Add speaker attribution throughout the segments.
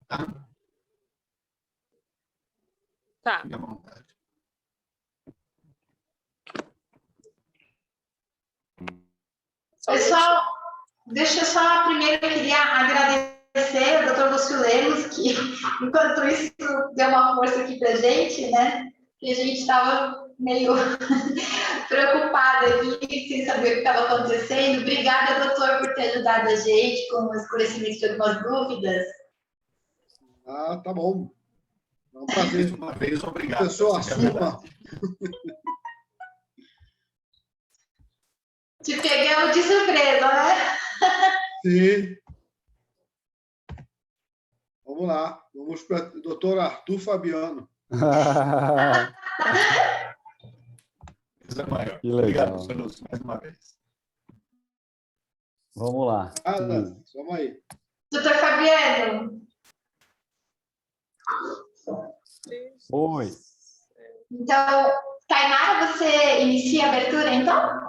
Speaker 1: tá?
Speaker 2: Tá.
Speaker 1: Fique à vontade.
Speaker 3: Pessoal, deixa eu só, primeiro eu queria agradecer ao Dr. Lúcio Lemos, que enquanto isso deu uma força aqui pra gente, né? Que a gente estava meio preocupada aqui, sem saber o que estava acontecendo. Obrigada, doutor, por ter ajudado a gente com o esclarecimento de algumas dúvidas.
Speaker 4: Ah, tá bom. É um prazer.
Speaker 1: Mais uma vez, obrigado.
Speaker 4: Professor, assuma.
Speaker 3: Te pegamos de surpresa, né?
Speaker 4: Sim. Vamos lá. Vamos para o doutor Arthur Fabiano.
Speaker 5: Que legal.
Speaker 1: Obrigado, senhor Lúcio, mais uma vez.
Speaker 5: Vamos lá.
Speaker 4: Vamos aí.
Speaker 3: Doutor Fabiano.
Speaker 5: Oi.
Speaker 3: Então, Tainara, você inicia a abertura, então?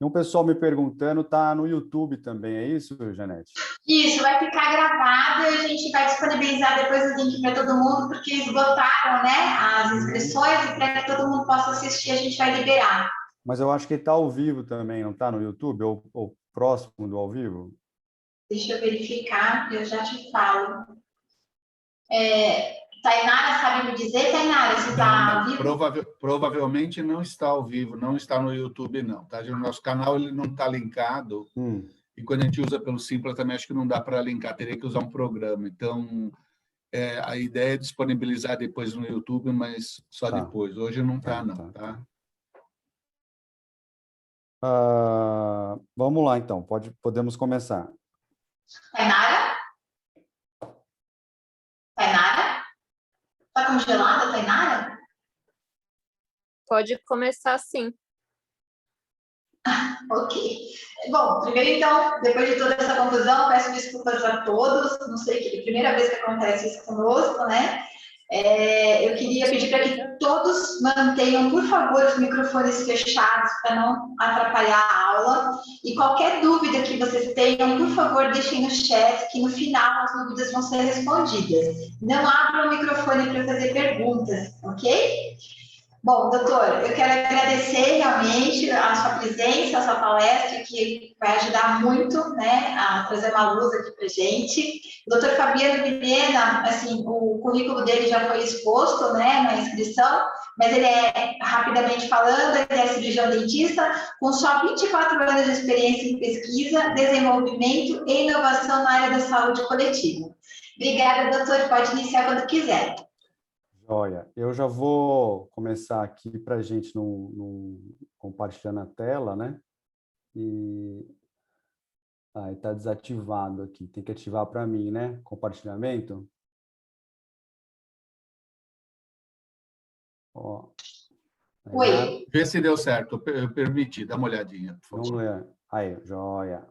Speaker 5: Tem um pessoal me perguntando, tá no YouTube também, é isso, Janete?
Speaker 3: Isso, vai ficar gravado e a gente vai disponibilizar depois o link para todo mundo, porque esgotaram, né, as inscrições e para que todo mundo possa assistir, a gente vai liberar.
Speaker 5: Mas eu acho que está ao vivo também, não está no YouTube? Ou próximo do ao vivo?
Speaker 3: Deixa eu verificar, eu já te falo. Tainara, sabe me dizer, Tainara, se está ao vivo?
Speaker 1: Provavelmente não está ao vivo, não está no YouTube, não. Tá? O nosso canal ele não está linkado. E quando a gente usa pelo Simpla, também acho que não dá para linkar, teria que usar um programa. Então, a ideia é disponibilizar depois no YouTube, mas só depois. Hoje não está, não. Tá?
Speaker 5: Vamos lá, então. Podemos começar.
Speaker 3: Tainara? Tainara? Está congelada, Tainara?
Speaker 2: Pode começar, sim.
Speaker 3: Ok. Bom, primeiro, então, depois de toda essa confusão, peço desculpas a todos. Não sei, que é a primeira vez que acontece isso conosco, né? Eu queria pedir para que todos mantenham, por favor, os microfones fechados para não atrapalhar a aula. E qualquer dúvida que vocês tenham, por favor, deixem no chat, que no final as dúvidas vão ser respondidas. Não abram o microfone para fazer perguntas, ok? Bom, doutor, eu quero agradecer realmente a sua presença, a sua palestra, que vai ajudar muito, né, a trazer uma luz aqui para a gente. O doutor Fabiano Vilhena, assim, o currículo dele já foi exposto, né, na inscrição, mas ele rapidamente falando, ele é cirurgião dentista, com só 24 anos de experiência em pesquisa, desenvolvimento e inovação na área da saúde coletiva. Obrigada, doutor, pode iniciar quando quiser.
Speaker 5: Olha, eu já vou começar aqui para a gente compartilhando a tela, né? Está desativado aqui. Tem que ativar para mim, né? Compartilhamento. Ó.
Speaker 3: Oi.
Speaker 1: Vê se deu certo. Eu permiti. Dá uma olhadinha, por favor.
Speaker 5: Vamos ver. Aí, joia.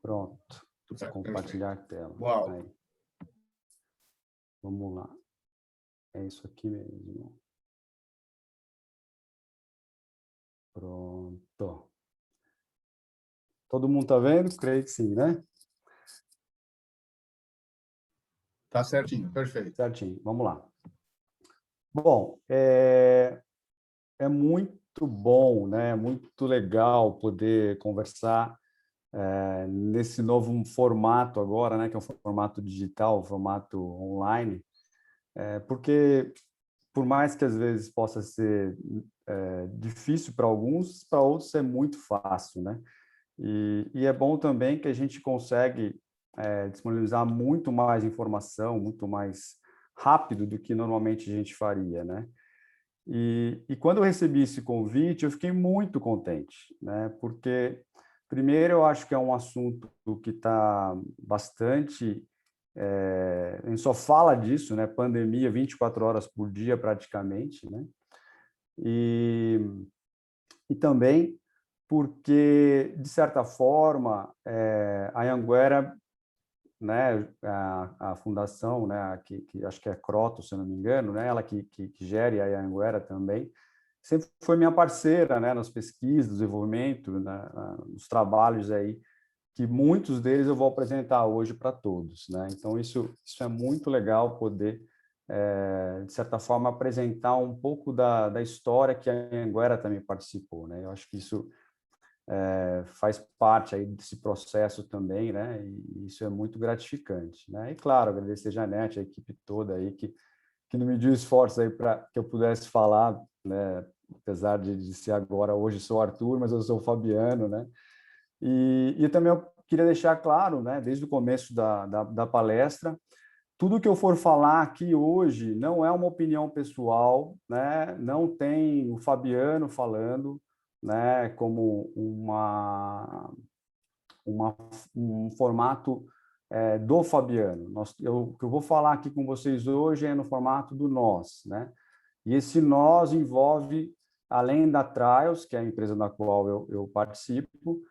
Speaker 5: Pronto.
Speaker 1: Certo,
Speaker 5: compartilhar
Speaker 1: perfeito.
Speaker 5: a tela.
Speaker 1: Uau.
Speaker 5: Aí. Vamos lá. É isso aqui mesmo. Pronto. Todo mundo está vendo? Creio que sim, né?
Speaker 1: Tá certinho, perfeito.
Speaker 5: Certinho. Vamos lá. Bom, é muito bom, né? Muito legal poder conversar nesse novo formato agora, né? Que é um formato digital, um formato online, porque por mais que às vezes possa ser difícil para alguns, para outros é muito fácil, né? E é bom também que a gente consegue disponibilizar muito mais informação, muito mais rápido do que normalmente a gente faria, né? E quando eu recebi esse convite, eu fiquei muito contente, né? Porque, primeiro, eu acho que é um assunto que está bastante... a gente só fala disso, né? Pandemia, 24 horas por dia, praticamente, né? E também porque, de certa forma, a Anhanguera, né, a fundação, né, que acho que é Croto, se eu não me engano, né, ela que gere a Anhanguera também, sempre foi minha parceira, né, nas pesquisas, no desenvolvimento, nos trabalhos aí que muitos deles eu vou apresentar hoje para todos, né? Então, isso é muito legal poder, de certa forma, apresentar um pouco da história que a Anhanguera também participou, né? Eu acho que isso faz parte aí desse processo também, né? E isso é muito gratificante, né? E, claro, agradecer a Janete, a equipe toda aí que não mediu esforço aí para que eu pudesse falar, né? Apesar de ser agora, hoje sou o Arthur, mas eu sou o Fabiano, né? E também eu queria deixar claro, né, desde o começo da palestra, tudo que eu for falar aqui hoje não é uma opinião pessoal, né? Não tem o Fabiano falando, né, como um formato do Fabiano. O que eu vou falar aqui com vocês hoje é no formato do nós, né? E esse nós envolve, além da Trials, que é a empresa na qual eu participo,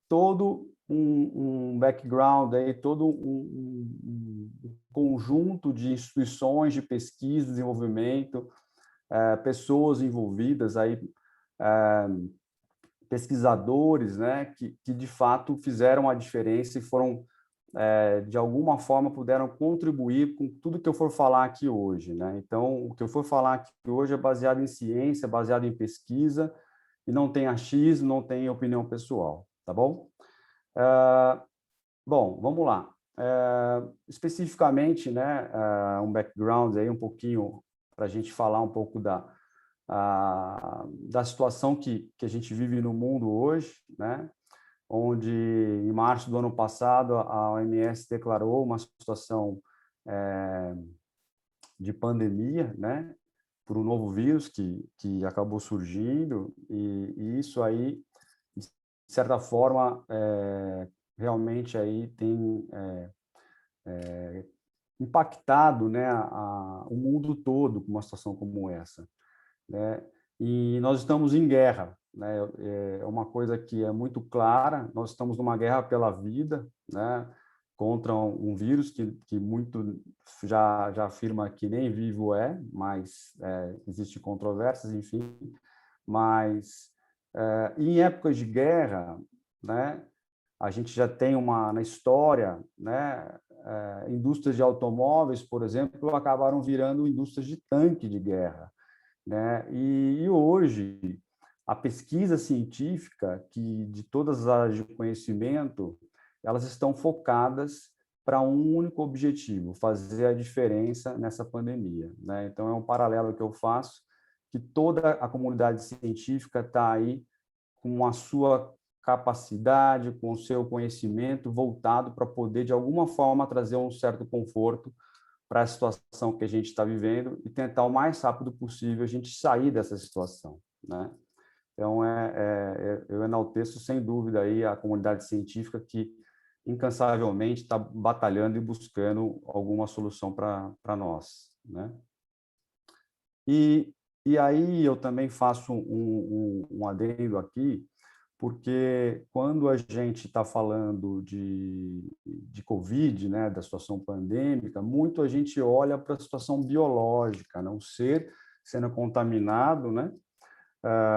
Speaker 5: todo um background, aí, todo um conjunto de instituições de pesquisa, desenvolvimento, pessoas envolvidas, aí, pesquisadores, né, que de fato fizeram a diferença e foram, de alguma forma, puderam contribuir com tudo que eu for falar aqui hoje, né? Então, o que eu for falar aqui hoje é baseado em ciência, baseado em pesquisa, e não tem achismo, não tem opinião pessoal, tá bom? Bom, vamos lá. Especificamente, né, um background aí um pouquinho para a gente falar um pouco da situação que a gente vive no mundo hoje, né? Onde, em março do ano passado, a OMS declarou uma situação de pandemia, né? Por um novo vírus que acabou surgindo, e isso aí, de certa forma, realmente aí tem impactado, né, o mundo todo com uma situação como essa, né? E nós estamos em guerra, né? É uma coisa que é muito clara. Nós estamos numa guerra pela vida, né? Contra um vírus que muito já afirma que nem vivo mas existe controvérsias, enfim. Mas em épocas de guerra, né? A gente já tem na história, né? Indústrias de automóveis, por exemplo, acabaram virando indústrias de tanque de guerra, né? E hoje a pesquisa científica, que de todas as áreas de conhecimento, elas estão focadas para um único objetivo: fazer a diferença nessa pandemia, né? Então é um paralelo que eu faço, que toda a comunidade científica está aí com a sua capacidade, com o seu conhecimento voltado para poder, de alguma forma, trazer um certo conforto para a situação que a gente está vivendo e tentar o mais rápido possível a gente sair dessa situação, né? Então, eu enalteço, sem dúvida, aí a comunidade científica que incansavelmente está batalhando e buscando alguma solução para nós, né? E aí eu também faço um adendo aqui, porque quando a gente está falando de Covid, né, da situação pandêmica, muito a gente olha para a situação biológica, né, o ser sendo contaminado, né,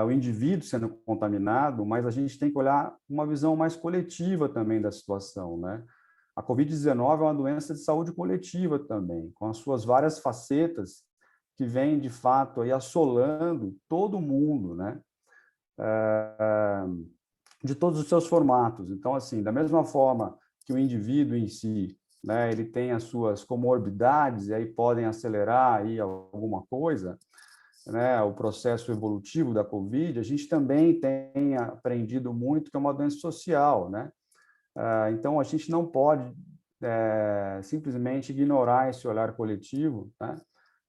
Speaker 5: o indivíduo sendo contaminado, mas a gente tem que olhar uma visão mais coletiva também da situação, né? A Covid-19 é uma doença de saúde coletiva também, com as suas várias facetas que vêm, de fato, aí assolando todo mundo, né? De todos os seus formatos. Então, assim, da mesma forma que o indivíduo em si, né, ele tem as suas comorbidades e aí podem acelerar aí alguma coisa, né, o processo evolutivo da Covid, a gente também tem aprendido muito que é uma doença social, né? Então, a gente não pode simplesmente ignorar esse olhar coletivo, né?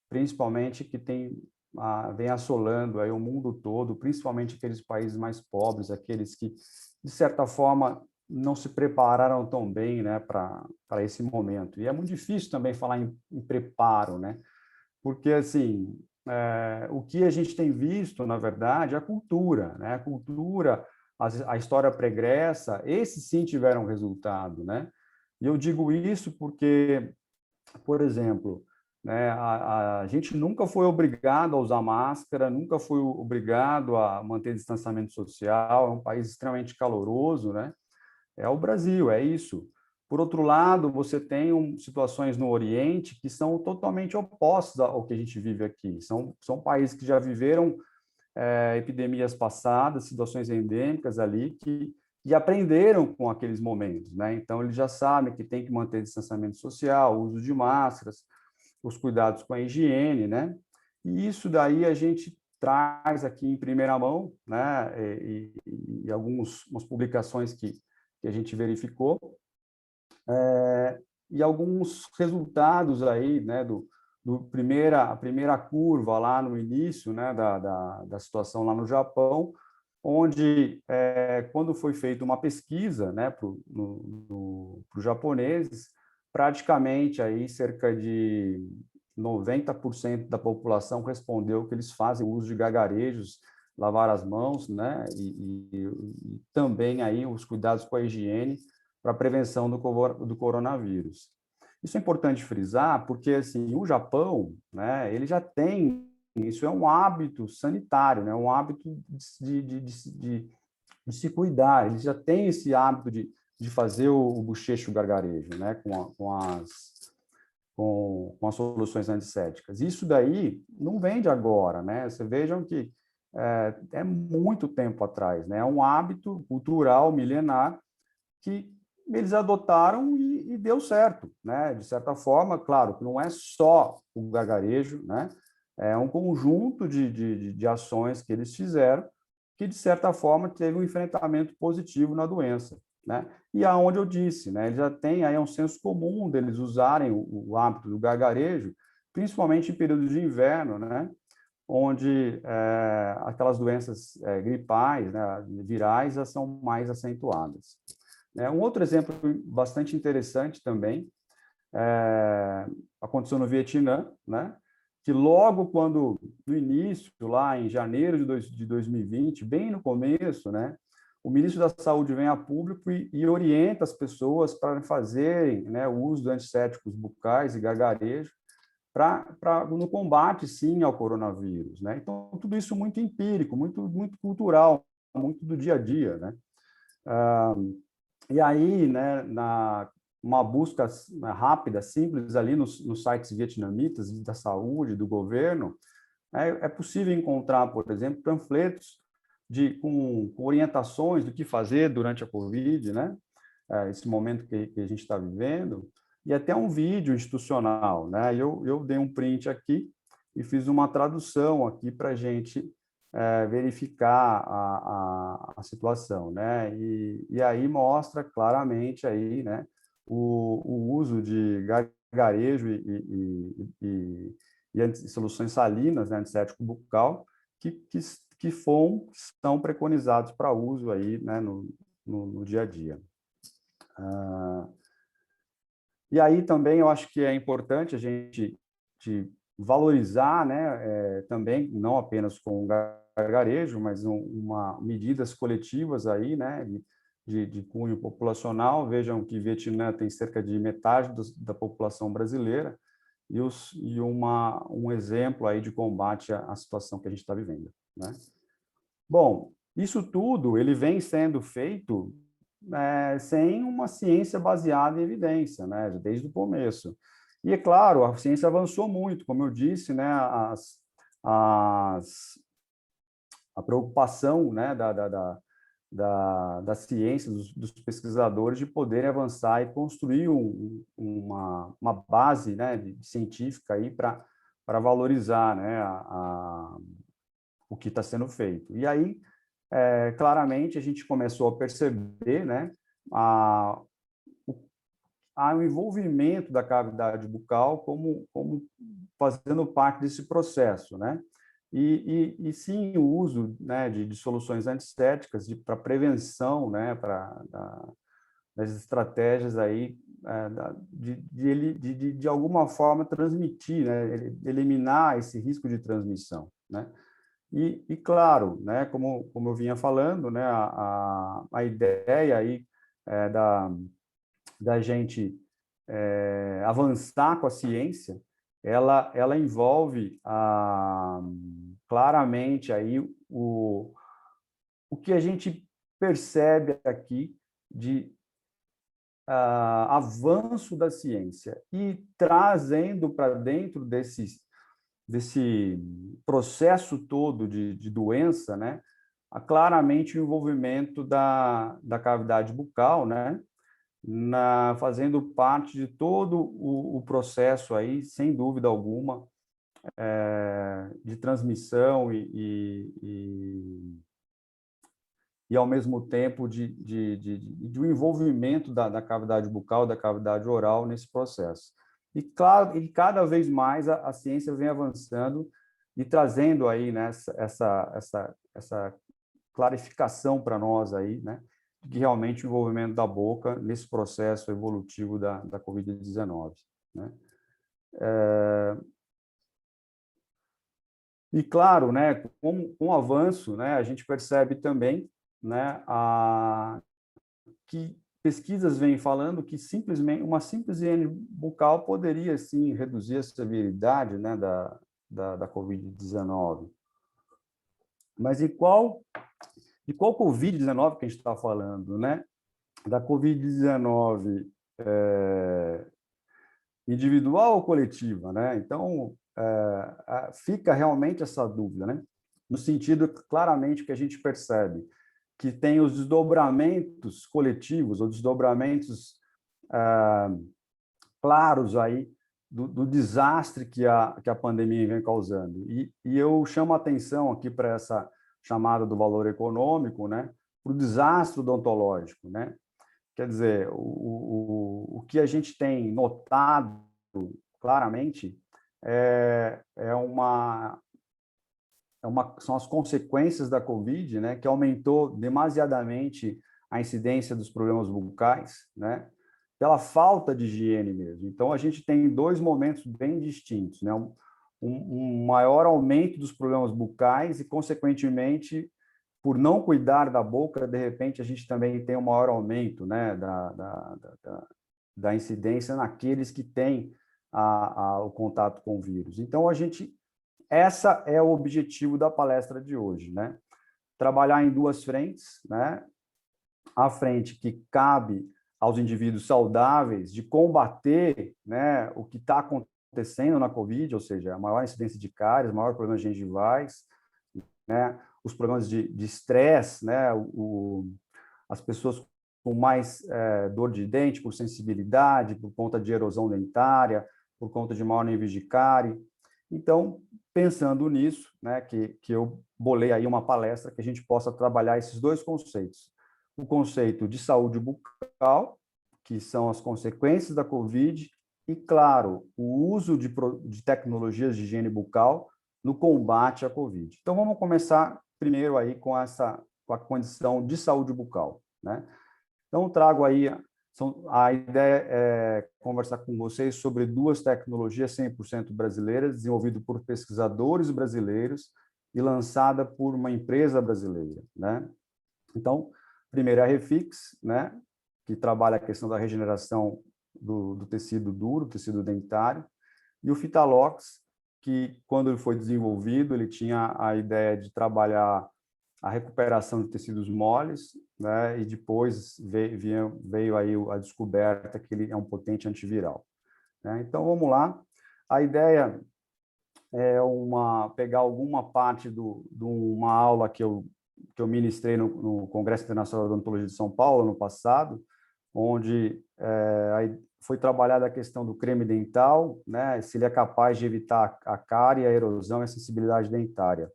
Speaker 5: Principalmente que vem assolando aí o mundo todo, principalmente aqueles países mais pobres, aqueles que, de certa forma, não se prepararam tão bem, né, para esse momento. E é muito difícil também falar em preparo, né? Porque, assim, o que a gente tem visto, na verdade, é a cultura, né? A cultura, a história pregressa, esses sim tiveram resultado, né? E eu digo isso porque, por exemplo, né, a gente nunca foi obrigado a usar máscara, nunca foi obrigado a manter distanciamento social, é um país extremamente caloroso, né? é o Brasil, é isso. Por outro lado, você tem situações no Oriente que são totalmente opostas ao que a gente vive aqui. São países que já viveram epidemias passadas, situações endêmicas ali, que aprenderam com aqueles momentos, né? Então, eles já sabem que tem que manter distanciamento social, uso de máscaras, os cuidados com a higiene, né? E isso daí a gente traz aqui em primeira mão, né? E algumas publicações que a gente verificou, e alguns resultados aí, né, a primeira curva lá no início, né, da situação lá no Japão, onde, quando foi feita uma pesquisa, né, para os japoneses, praticamente aí cerca de 90% da população respondeu que eles fazem uso de gargarejos, lavar as mãos, né, e também aí os cuidados com a higiene para a prevenção do coronavírus. Isso é importante frisar, porque assim, o Japão, né, ele já tem, isso é um hábito sanitário, né, um hábito de se cuidar, eles já têm esse hábito de fazer o bochecho, o gargarejo, né, com as soluções antissépticas. Isso daí não vem de agora, né? Vocês vejam que é muito tempo atrás, né? É um hábito cultural milenar que eles adotaram e deu certo, né? De certa forma, claro, que não é só o gargarejo, né? É um conjunto de ações que eles fizeram que, de certa forma, teve um enfrentamento positivo na doença, né? E aonde eu disse, né? Ele já tem aí um senso comum deles usarem o hábito do gargarejo, principalmente em períodos de inverno, né? Onde aquelas doenças gripais, né, virais, já são mais acentuadas. Um outro exemplo bastante interessante também aconteceu no Vietnã, né? Que logo quando, no início, lá em janeiro de 2020, bem no começo, né? O ministro da Saúde vem a público e orienta as pessoas para fazerem, né, o uso de antissépticos bucais e gargarejo no combate, sim, ao coronavírus, né? Então, tudo isso muito empírico, muito cultural, muito do dia a dia, né? E aí, né, uma busca rápida, simples, ali nos sites vietnamitas da saúde, do governo, é possível encontrar, por exemplo, panfletos com orientações do que fazer durante a Covid, né? Esse momento que a gente está vivendo, e até um vídeo institucional, né? Eu dei um print aqui e fiz uma tradução aqui para a gente verificar a situação, né? E aí mostra claramente aí, né, o uso de gargarejo e soluções salinas, né, antisséptico bucal, que são preconizados para uso aí, né, no dia a dia. E aí também eu acho que é importante a gente valorizar, né, também, não apenas com o gargarejo, mas medidas coletivas aí, né, de cunho populacional. Vejam que Vietnã tem cerca de metade da população brasileira e um exemplo aí de combate à situação que a gente está vivendo, né? Bom, isso tudo ele vem sendo feito sem uma ciência baseada em evidência, né, desde o começo. E, é claro, a ciência avançou muito, como eu disse, né, a preocupação, né, da ciência, dos pesquisadores, de poderem avançar e construir uma base, né, científica aí para valorizar, né, o que está sendo feito. E aí, claramente, a gente começou a perceber, né, o envolvimento da cavidade bucal como fazendo parte desse processo, né? E sim, o uso, né, de soluções antissépticas para prevenção, né, das estratégias aí de alguma forma transmitir, né, eliminar esse risco de transmissão, né? E claro, né, como eu vinha falando, né, a ideia aí da gente avançar com a ciência, ela envolve claramente aí o que a gente percebe aqui de avanço da ciência e trazendo para dentro desse processo todo de doença, né, claramente o envolvimento da cavidade bucal, né, fazendo parte de todo o processo aí, sem dúvida alguma, de transmissão e ao mesmo tempo de um envolvimento da cavidade bucal, da cavidade oral nesse processo. E claro, e cada vez mais a ciência vem avançando e trazendo aí, né, essa clarificação para nós aí, né, de que realmente o envolvimento da boca nesse processo evolutivo da Covid-19, né? E claro, né, com o avanço, né, a gente percebe também, né, que pesquisas vêm falando que simplesmente uma simples higiene bucal poderia sim reduzir a severidade, né, da Covid-19. Mas e qual Covid-19 que a gente está falando, né? Da Covid-19 individual ou coletiva, né? Então, fica realmente essa dúvida, né? No sentido, claramente, que a gente percebe que tem os desdobramentos coletivos, ou desdobramentos claros aí do desastre que a pandemia vem causando. E eu chamo a atenção aqui para essa chamada do valor econômico, né, para o desastre odontológico, né? Quer dizer, o que a gente tem notado claramente são as consequências da Covid, né, que aumentou demasiadamente a incidência dos problemas bucais, né, pela falta de higiene mesmo. Então, a gente tem dois momentos bem distintos, né, um maior aumento dos problemas bucais e, consequentemente, por não cuidar da boca, de repente, a gente também tem um maior aumento, né, da incidência naqueles que têm o contato com o vírus. Então, essa é o objetivo da palestra de hoje, né? Trabalhar em duas frentes, né? A frente que cabe aos indivíduos saudáveis de combater, né, o que está acontecendo na Covid, ou seja, a maior incidência de cáries, maior problemas gengivais, né, os problemas de estresse, né, as pessoas com mais dor de dente por sensibilidade, por conta de erosão dentária, por conta de maior nível de cárie. Então, pensando nisso, né, que eu bolei aí uma palestra que a gente possa trabalhar esses dois conceitos. O conceito de saúde bucal, que são as consequências da Covid, e, claro, o uso de tecnologias de higiene bucal no combate à Covid. Então, vamos começar primeiro aí com a condição de saúde bucal, né? Então, trago aí, a ideia é conversar com vocês sobre duas tecnologias 100% brasileiras, desenvolvidas por pesquisadores brasileiros e lançada por uma empresa brasileira, né? Então, primeiro é a Refix, né, que trabalha a questão da regeneração do tecido duro, tecido dentário, e o Fitalox, que, quando ele foi desenvolvido, ele tinha a ideia de trabalhar a recuperação de tecidos moles, né, e depois veio aí a descoberta que ele é um potente antiviral, né? Então, vamos lá. A ideia é pegar alguma parte de uma aula que eu ministrei no Congresso Internacional de Odontologia de São Paulo, no passado, onde foi trabalhada a questão do creme dental, né, se ele é capaz de evitar a cárie, a erosão e a sensibilidade dentária.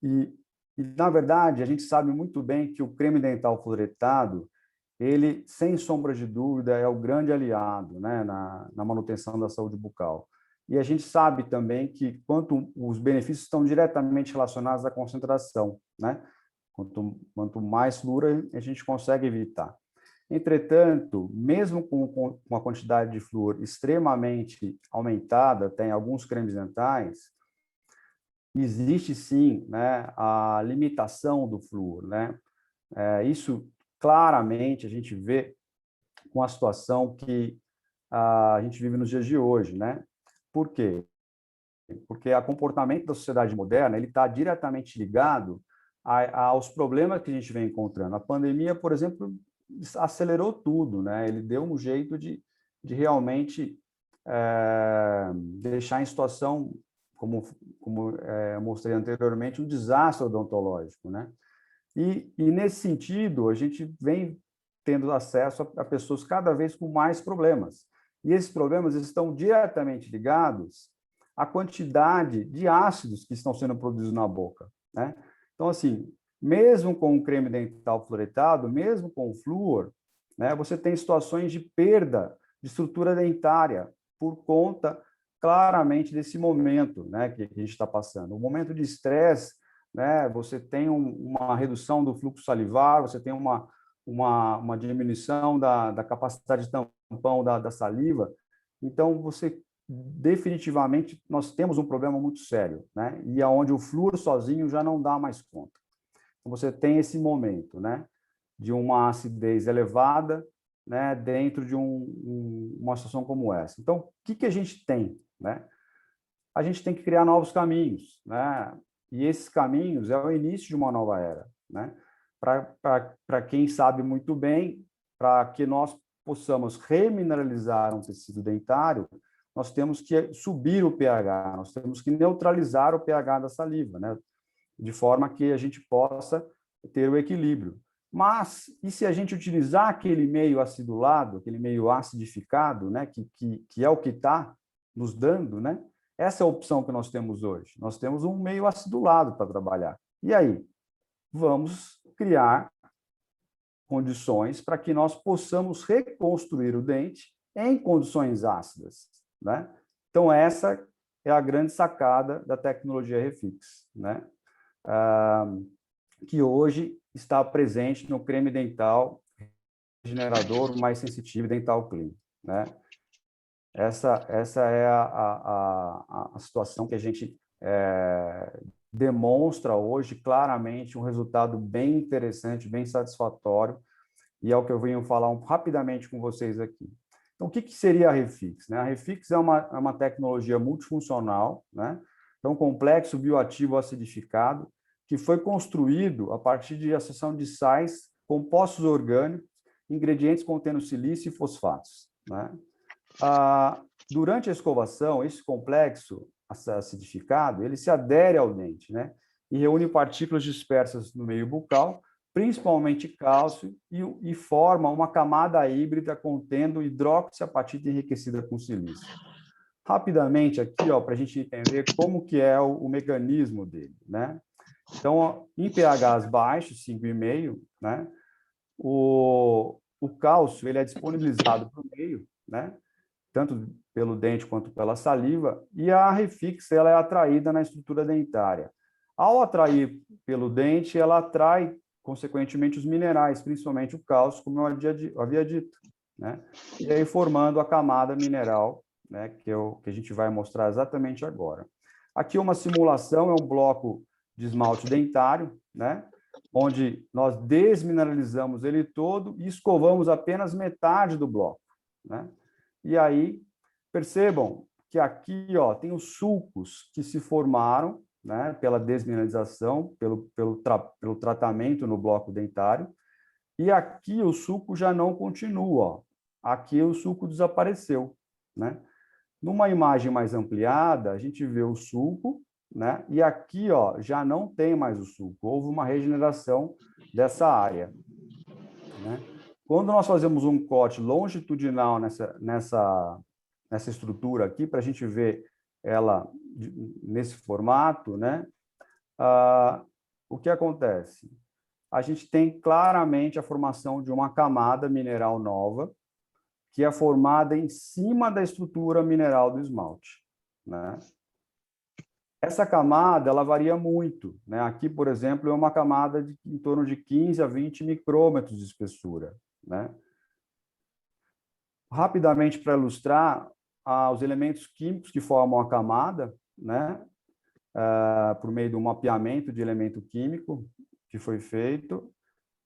Speaker 5: E, na verdade, a gente sabe muito bem que o creme dental fluoretado, ele, sem sombra de dúvida, é o grande aliado, né, na manutenção da saúde bucal. E a gente sabe também que os benefícios estão diretamente relacionados à concentração, né? Quanto mais flúor a gente consegue evitar. Entretanto, mesmo com a quantidade de flúor extremamente aumentada, tem alguns cremes dentais, existe sim, né, a limitação do flúor, né? Isso claramente a gente vê com a situação que a gente vive nos dias de hoje, né? Por quê? Porque o comportamento da sociedade moderna ele está diretamente ligado aos problemas que a gente vem encontrando. A pandemia, por exemplo, acelerou tudo, né? Ele deu um jeito de realmente deixar em situação, como mostrei anteriormente, um desastre odontológico, né? E nesse sentido, a gente vem tendo acesso a pessoas cada vez com mais problemas. E esses problemas estão diretamente ligados à quantidade de ácidos que estão sendo produzidos na boca, né? Então, assim, mesmo com o creme dental fluoretado, mesmo com o flúor, né, você tem situações de perda de estrutura dentária por conta, claramente, desse momento, né, que a gente está passando. O momento de estresse, né, você tem uma redução do fluxo salivar, você tem uma diminuição da capacidade de tampão da saliva. Então, definitivamente, nós temos um problema muito sério, né, e aonde o flúor sozinho já não dá mais conta. Então, você tem esse momento, né, de uma acidez elevada, né, dentro de uma situação como essa. Então, o que a gente tem, né? A gente tem que criar novos caminhos, né? E esses caminhos é o início de uma nova era, né? Para quem sabe muito bem, para que nós possamos remineralizar um tecido dentário, nós temos que subir o pH, nós temos que neutralizar o pH da saliva, né? De forma que a gente possa ter o equilíbrio. Mas, e se a gente utilizar aquele meio acidulado, aquele meio acidificado, né, que é o que está nos dando, né? Essa é a opção que nós temos hoje. Nós temos um meio acidulado para trabalhar. E aí? Vamos criar condições para que nós possamos reconstruir o dente em condições ácidas, né? Então, essa é a grande sacada da tecnologia Refix, né? Que hoje está presente no creme dental regenerador mais sensitivo Dental Clean, né? Essa é a situação que a gente demonstra hoje claramente um resultado bem interessante, bem satisfatório, e é o que eu venho falar rapidamente com vocês aqui. Então, o que seria a Refix, né? A Refix é uma tecnologia multifuncional, né? Então, um complexo bioativo acidificado que foi construído a partir de associação de sais, compostos orgânicos, ingredientes contendo silício e fosfatos, né? Durante a escovação, esse complexo acidificado, ele se adere ao dente, né? E reúne partículas dispersas no meio bucal, principalmente cálcio, e forma uma camada híbrida contendo hidroxiapatita enriquecida com silício. Rapidamente aqui, para a gente entender como que é o mecanismo dele, né? Então, em pHs baixos, 5,5, né? O cálcio ele é disponibilizado para o meio, né? Tanto pelo dente quanto pela saliva, e a Refix ela é atraída na estrutura dentária. Ao atrair pelo dente, ela atrai, consequentemente, os minerais, principalmente o cálcio, como eu havia dito, né? E aí formando a camada mineral, né? Que a gente vai mostrar exatamente agora. Aqui uma simulação, é um bloco de esmalte dentário, né? Onde nós desmineralizamos ele todo e escovamos apenas metade do bloco, né? E aí, percebam que aqui tem os sulcos que se formaram, né, pela desmineralização, pelo tratamento no bloco dentário, e aqui o sulco já não continua. Aqui o sulco desapareceu, né? Numa imagem mais ampliada, a gente vê o sulco, né? E aqui já não tem mais o sulco, houve uma regeneração dessa área, né? Quando nós fazemos um corte longitudinal nessa estrutura aqui, para a gente ver ela nesse formato, né? O que acontece? A gente tem claramente a formação de uma camada mineral nova, que é formada em cima da estrutura mineral do esmalte, né? Essa camada ela varia muito, né? Aqui, por exemplo, é uma camada em torno de 15 a 20 micrômetros de espessura, né? Rapidamente, para ilustrar os elementos químicos que formam a camada, né? Por meio do mapeamento de elemento químico que foi feito.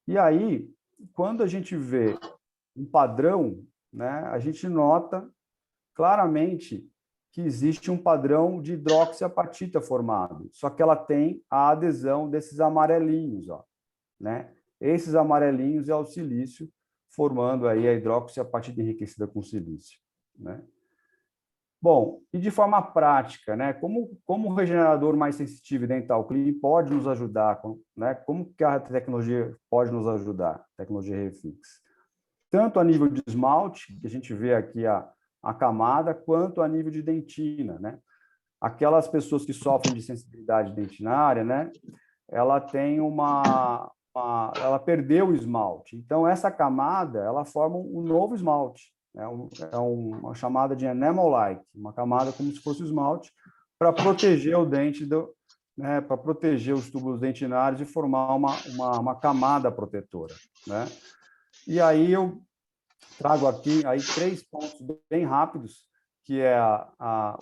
Speaker 5: E aí, quando a gente vê um padrão, né? A gente nota claramente que existe um padrão de hidroxiapatita formado, só que ela tem a adesão desses amarelinhos, né? Esses amarelinhos é o silício formando aí a hidróxido a partir de enriquecida com silício, né? Bom, e de forma prática, né, como o regenerador mais sensitivo dental clean pode nos ajudar, né, como que a tecnologia pode nos ajudar, a tecnologia Refix? Tanto a nível de esmalte, que a gente vê aqui a camada, quanto a nível de dentina, né? Aquelas pessoas que sofrem de sensibilidade dentinária, né, ela tem ela perdeu o esmalte. Então, essa camada, ela forma um novo esmalte. Uma chamada de enamel-like, uma camada como se fosse o esmalte, para proteger o dente, né, para proteger os túbulos dentinários e formar uma camada protetora, né? E aí eu trago aqui aí 3 pontos bem rápidos, que é a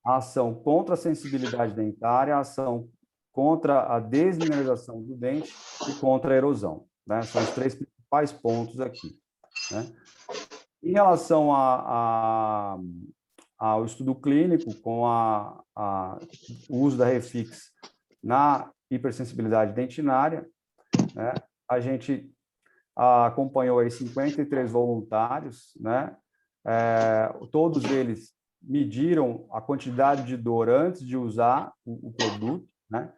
Speaker 5: ação contra a sensibilidade dentária, a ação contra a desmineralização do dente e contra a erosão, né? São os 3 principais pontos aqui, né? Em relação ao estudo clínico com o uso da Refix na hipersensibilidade dentinária, né, a gente acompanhou aí 53 voluntários, né? Todos eles mediram a quantidade de dor antes de usar o produto, né?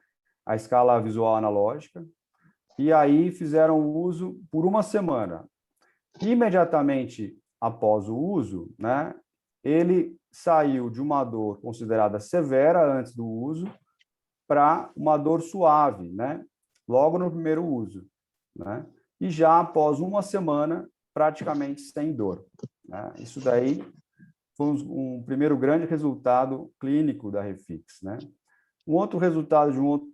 Speaker 5: A escala visual analógica, e aí fizeram o uso por uma semana. Imediatamente após o uso, né, ele saiu de uma dor considerada severa antes do uso para uma dor suave, né, logo no primeiro uso, né, e já após uma semana praticamente sem dor, né. Isso daí foi um primeiro grande resultado clínico da Refix, né. Um outro resultado de um outro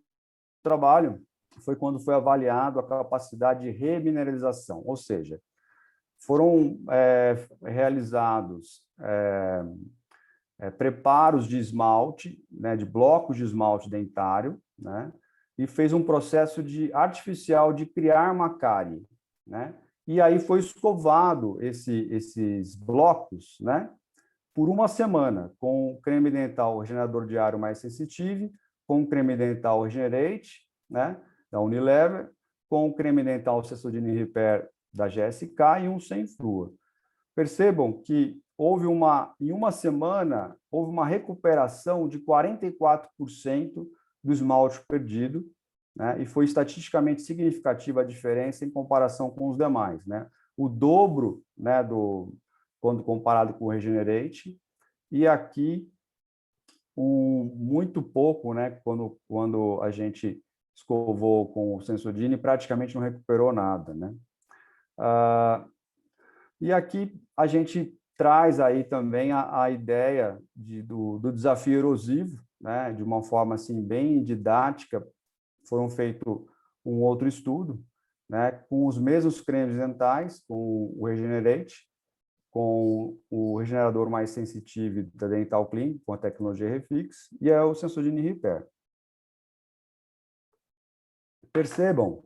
Speaker 5: trabalho foi quando foi avaliado a capacidade de remineralização, ou seja, foram realizados preparos de esmalte, né, de blocos de esmalte dentário, né, e fez um processo artificial de criar uma cárie, né, e aí foi escovado esses blocos, né, por uma semana, com creme dental regenerador diário mais sensitivo, com creme dental Regenerate, né, da Unilever, com creme dental Sensodyne Repair da GSK e um sem flúor. Percebam que em uma semana, houve uma recuperação de 44% do esmalte perdido, né? E foi estatisticamente significativa a diferença em comparação com os demais, né? O dobro, né, quando comparado com o Regenerate, e aqui muito pouco, né, quando a gente escovou com o Sensodyne, praticamente não recuperou nada, né? E aqui a gente traz aí também a ideia do desafio erosivo, né, de uma forma assim bem didática. Foram feito um outro estudo, né, com os mesmos cremes dentais, com o Regenerate, com o regenerador mais sensitivo da Dental Clean, com a tecnologia Refix, e o Sensodyne Repair. Percebam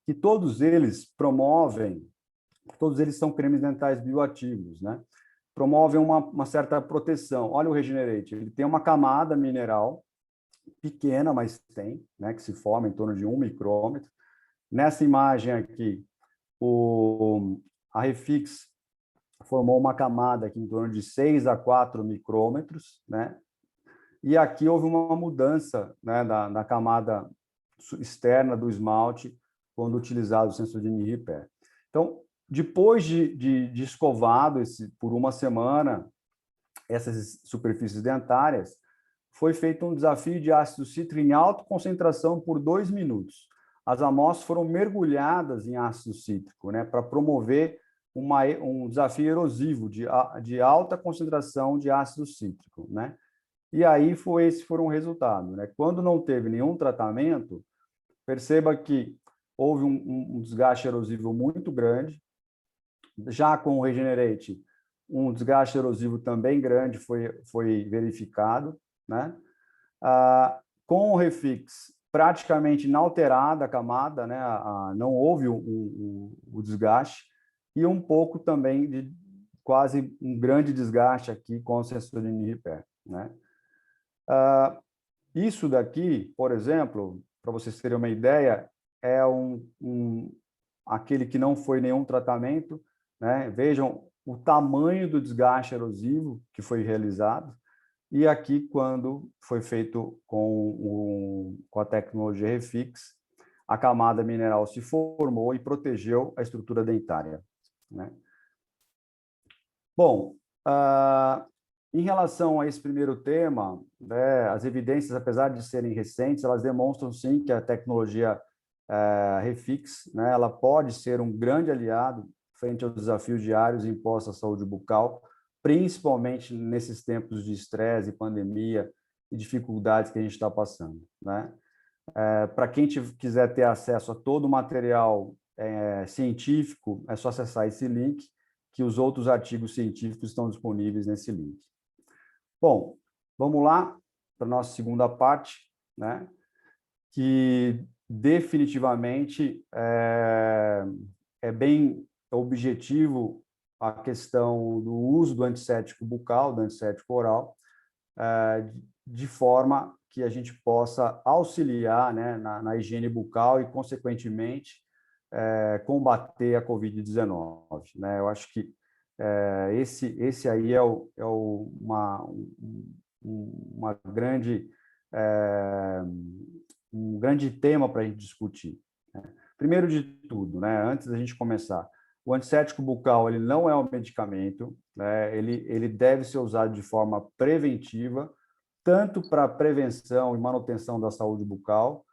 Speaker 5: que todos eles são cremes dentais bioativos, né? Promovem uma certa proteção. Olha o Regenerate, ele tem uma camada mineral pequena, mas tem, né, que se forma em torno de 1 micrômetro. Nessa imagem aqui, a Refix formou uma camada aqui em torno de 6 a 4 micrômetros, né? E aqui houve uma mudança, né, na camada externa do esmalte quando utilizado o Sensodyne Repair. Então, depois de escovado por uma semana essas superfícies dentárias, foi feito um desafio de ácido cítrico em alta concentração por 2 minutos. As amostras foram mergulhadas em ácido cítrico, né, para promover um desafio erosivo de alta concentração de ácido cítrico, né? E aí esse foi um resultado, né? Quando não teve nenhum tratamento, perceba que houve um desgaste erosivo muito grande. Já com o Regenerate, um desgaste erosivo também grande foi verificado, né? Com o Refix, praticamente inalterada a camada, né? Não houve o desgaste, e um pouco também de quase um grande desgaste aqui com o Sensodyne Repair, né? Isso daqui, por exemplo, para vocês terem uma ideia, é um aquele que não foi nenhum tratamento, né? Vejam o tamanho do desgaste erosivo que foi realizado, e aqui quando foi feito com a tecnologia Refix, a camada mineral se formou e protegeu a estrutura dentária, né? Bom, em relação a esse primeiro tema, né, as evidências, apesar de serem recentes, elas demonstram sim que a tecnologia Refix, né, ela pode ser um grande aliado frente aos desafios diários impostos à saúde bucal, principalmente nesses tempos de estresse, pandemia e dificuldades que a gente está passando, né? Para quem quiser ter acesso a todo o material científico, é só acessar esse link, que os outros artigos científicos estão disponíveis nesse link. Bom, vamos lá para a nossa segunda parte, né? Que definitivamente é bem objetivo a questão do uso do antisséptico bucal, do antisséptico oral, de forma que a gente possa auxiliar, né, na higiene bucal e, consequentemente, combater a Covid-19. Né? Eu acho que esse aí é um grande tema para a gente discutir, né? Primeiro de tudo, né, antes da gente começar, o antisséptico bucal ele não é um medicamento, né? Ele deve ser usado de forma preventiva, tanto para prevenção e manutenção da saúde bucal,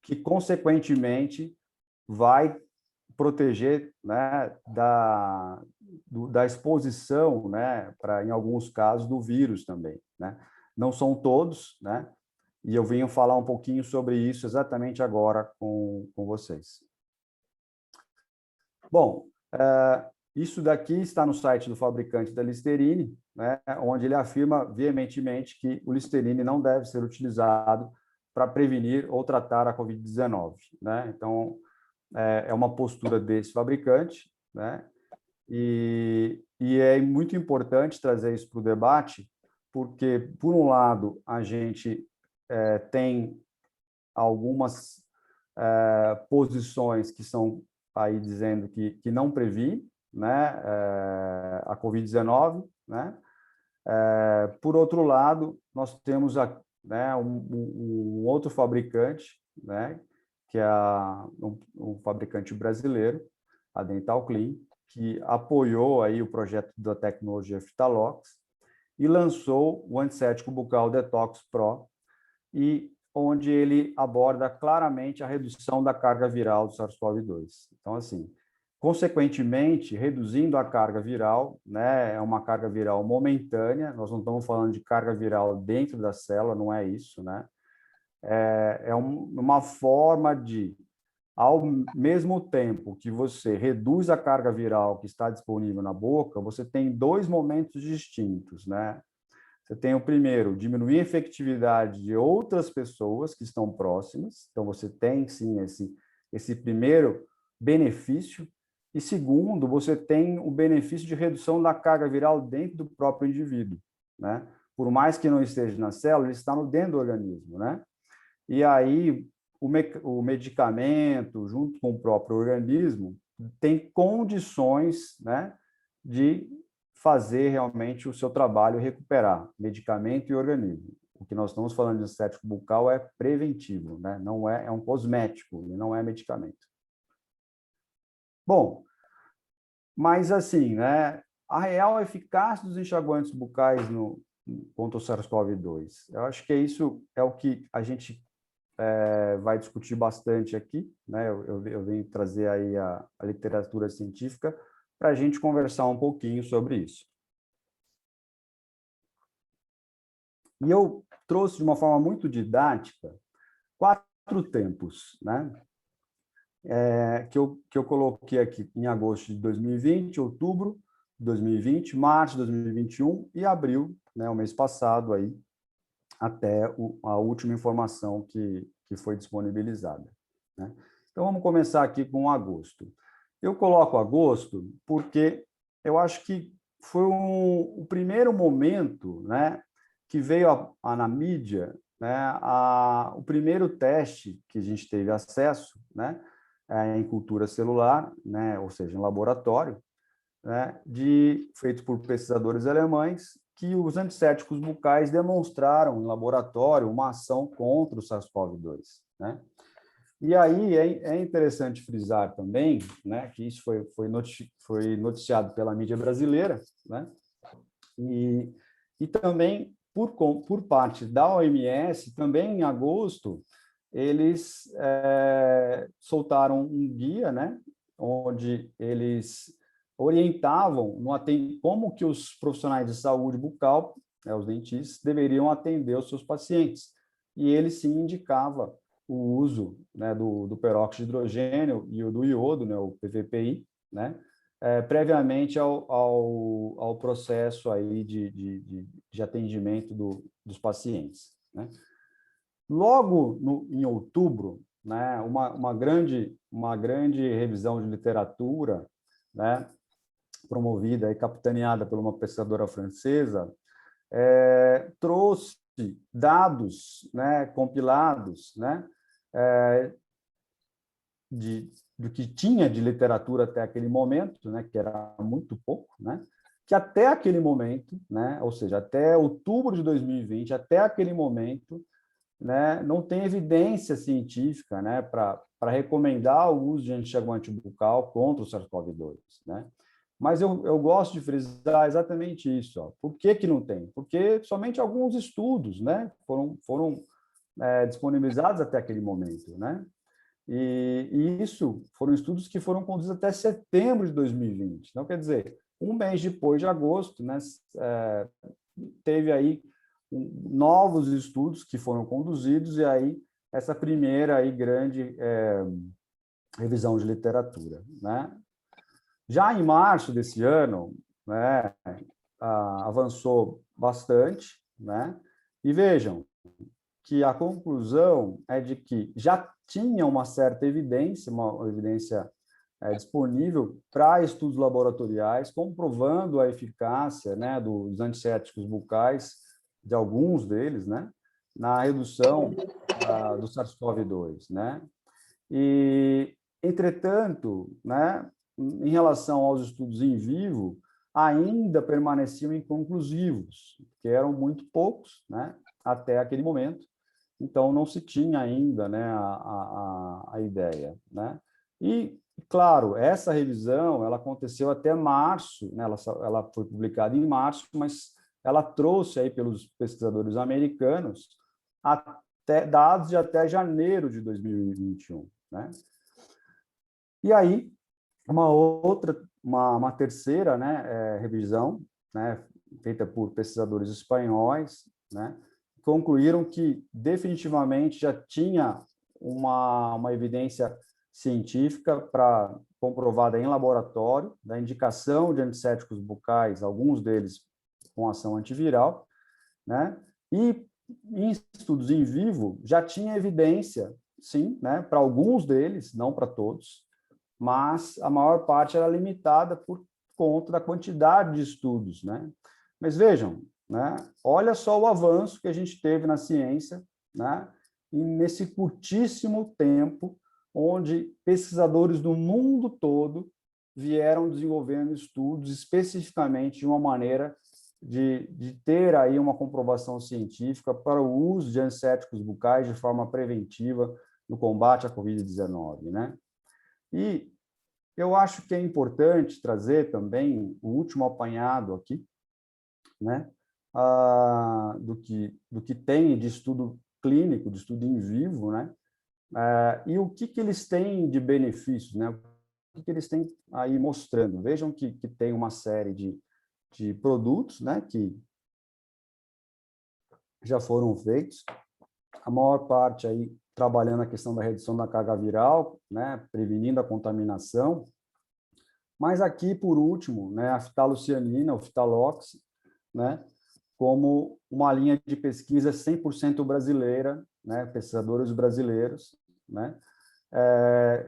Speaker 5: que, consequentemente, vai proteger, né, da exposição, né, em alguns casos, do vírus também, né? Não são todos, né? E eu venho falar um pouquinho sobre isso exatamente agora com vocês. Bom, isso daqui está no site do fabricante da Listerine, né, onde ele afirma veementemente que o Listerine não deve ser utilizado para prevenir ou tratar a Covid-19, né? Então, é uma postura desse fabricante, né? E é muito importante trazer isso para o debate, porque, por um lado, a gente tem algumas posições que são aí dizendo que não previne, né, a Covid-19, né? Por outro lado, nós temos né, um outro fabricante, né, que é um fabricante brasileiro, a Dental Clean, que apoiou aí o projeto da tecnologia Fitalox e lançou o antisséptico bucal Detox Pro, e onde ele aborda claramente a redução da carga viral do SARS-CoV-2. Então, assim, consequentemente, reduzindo a carga viral, né, é uma carga viral momentânea, nós não estamos falando de carga viral dentro da célula, não é isso, né? É uma forma de, ao mesmo tempo que você reduz a carga viral que está disponível na boca, você tem dois momentos distintos, né? Você tem o primeiro, diminuir a efetividade de outras pessoas que estão próximas, então você tem sim esse primeiro benefício, e segundo, você tem o benefício de redução da carga viral dentro do próprio indivíduo, né? Por mais que não esteja na célula, ele está dentro do organismo, né? E aí o medicamento, junto com o próprio organismo, tem condições, né, de fazer realmente o seu trabalho e recuperar medicamento e organismo. O que nós estamos falando de antisséptico bucal é preventivo, né? Não é um cosmético, não é medicamento. Bom, mas assim, né, a real eficácia dos enxaguantes bucais contra o SARS-CoV-2, eu acho que isso é o que a gente vai discutir bastante aqui, né? Eu venho trazer aí a literatura científica para a gente conversar um pouquinho sobre isso. E eu trouxe de uma forma muito didática 4 tempos, né? Que eu coloquei aqui em agosto de 2020, outubro de 2020, março de 2021 e abril, né, o mês passado, aí, até a última informação que foi disponibilizada, né? Então, vamos começar aqui com agosto. Eu coloco agosto porque eu acho que foi o primeiro momento, né, que veio na mídia, né, o primeiro teste que a gente teve acesso, né, em cultura celular, né, ou seja, em laboratório, né, feito por pesquisadores alemães, que os antissépticos bucais demonstraram em laboratório uma ação contra o SARS-CoV-2, né? E aí é interessante frisar também, né, que isso foi noticiado pela mídia brasileira, né, e também por parte da OMS, também em agosto, eles soltaram um guia, né, onde eles orientavam como que os profissionais de saúde bucal, né, os dentistas, deveriam atender os seus pacientes. E ele sim indicava o uso, né, do peróxido de hidrogênio e do iodo, né, o PVPI, né, previamente ao processo aí de atendimento dos pacientes, né. Logo em outubro, né, uma grande revisão de literatura, né, promovida e capitaneada por uma pesquisadora francesa, trouxe dados, né, compilados, né, do que tinha de literatura até aquele momento, né, que era muito pouco, né, que até aquele momento, né, ou seja, até outubro de 2020, até aquele momento, né, não tem evidência científica, né, para recomendar o uso de enxaguante bucal contra o SARS-CoV-2, né? Mas eu gosto de frisar exatamente isso. Ó. Por que não tem? Porque somente alguns estudos, né, foram disponibilizados até aquele momento, né? E isso foram estudos que foram conduzidos até setembro de 2020. Então, quer dizer, um mês depois de agosto, né, teve aí novos estudos que foram conduzidos e aí essa primeira aí grande revisão de literatura, né? Já em março desse ano, né, avançou bastante, né? E vejam que a conclusão é de que já tinha uma certa evidência, uma evidência disponível para estudos laboratoriais, comprovando a eficácia, né, dos antissépticos bucais, de alguns deles, né, na redução do SARS-CoV-2, né? E, entretanto, né, em relação aos estudos em vivo, ainda permaneciam inconclusivos, que eram muito poucos, né, até aquele momento. Então, não se tinha ainda, né, a ideia, né? E, claro, essa revisão ela aconteceu até março, né? Ela foi publicada em março, mas ela trouxe aí pelos pesquisadores americanos até dados de até janeiro de 2021, né? E aí uma terceira, né, revisão, né, feita por pesquisadores espanhóis, né, concluíram que definitivamente já tinha uma evidência científica comprovada em laboratório da indicação de antissépticos bucais, alguns deles com ação antiviral, né, e em estudos em vivo já tinha evidência, sim, né, para alguns deles, não para todos, mas a maior parte era limitada por conta da quantidade de estudos, né? Mas vejam, né? Olha só o avanço que a gente teve na ciência, né? E nesse curtíssimo tempo, onde pesquisadores do mundo todo vieram desenvolvendo estudos especificamente de uma maneira de ter aí uma comprovação científica para o uso de antissépticos bucais de forma preventiva no combate à Covid-19, né? E eu acho que é importante trazer também o último apanhado aqui, né, do que tem de estudo clínico, de estudo em vivo, né, e o que eles têm de benefícios, né, o que eles têm aí mostrando. Vejam que tem uma série de produtos, né, que já foram feitos, a maior parte aí trabalhando a questão da redução da carga viral, né, prevenindo a contaminação. Mas aqui, por último, né, a fitalucianina, o Fitalox, né, como uma linha de pesquisa 100% brasileira, né, pesquisadores brasileiros, né,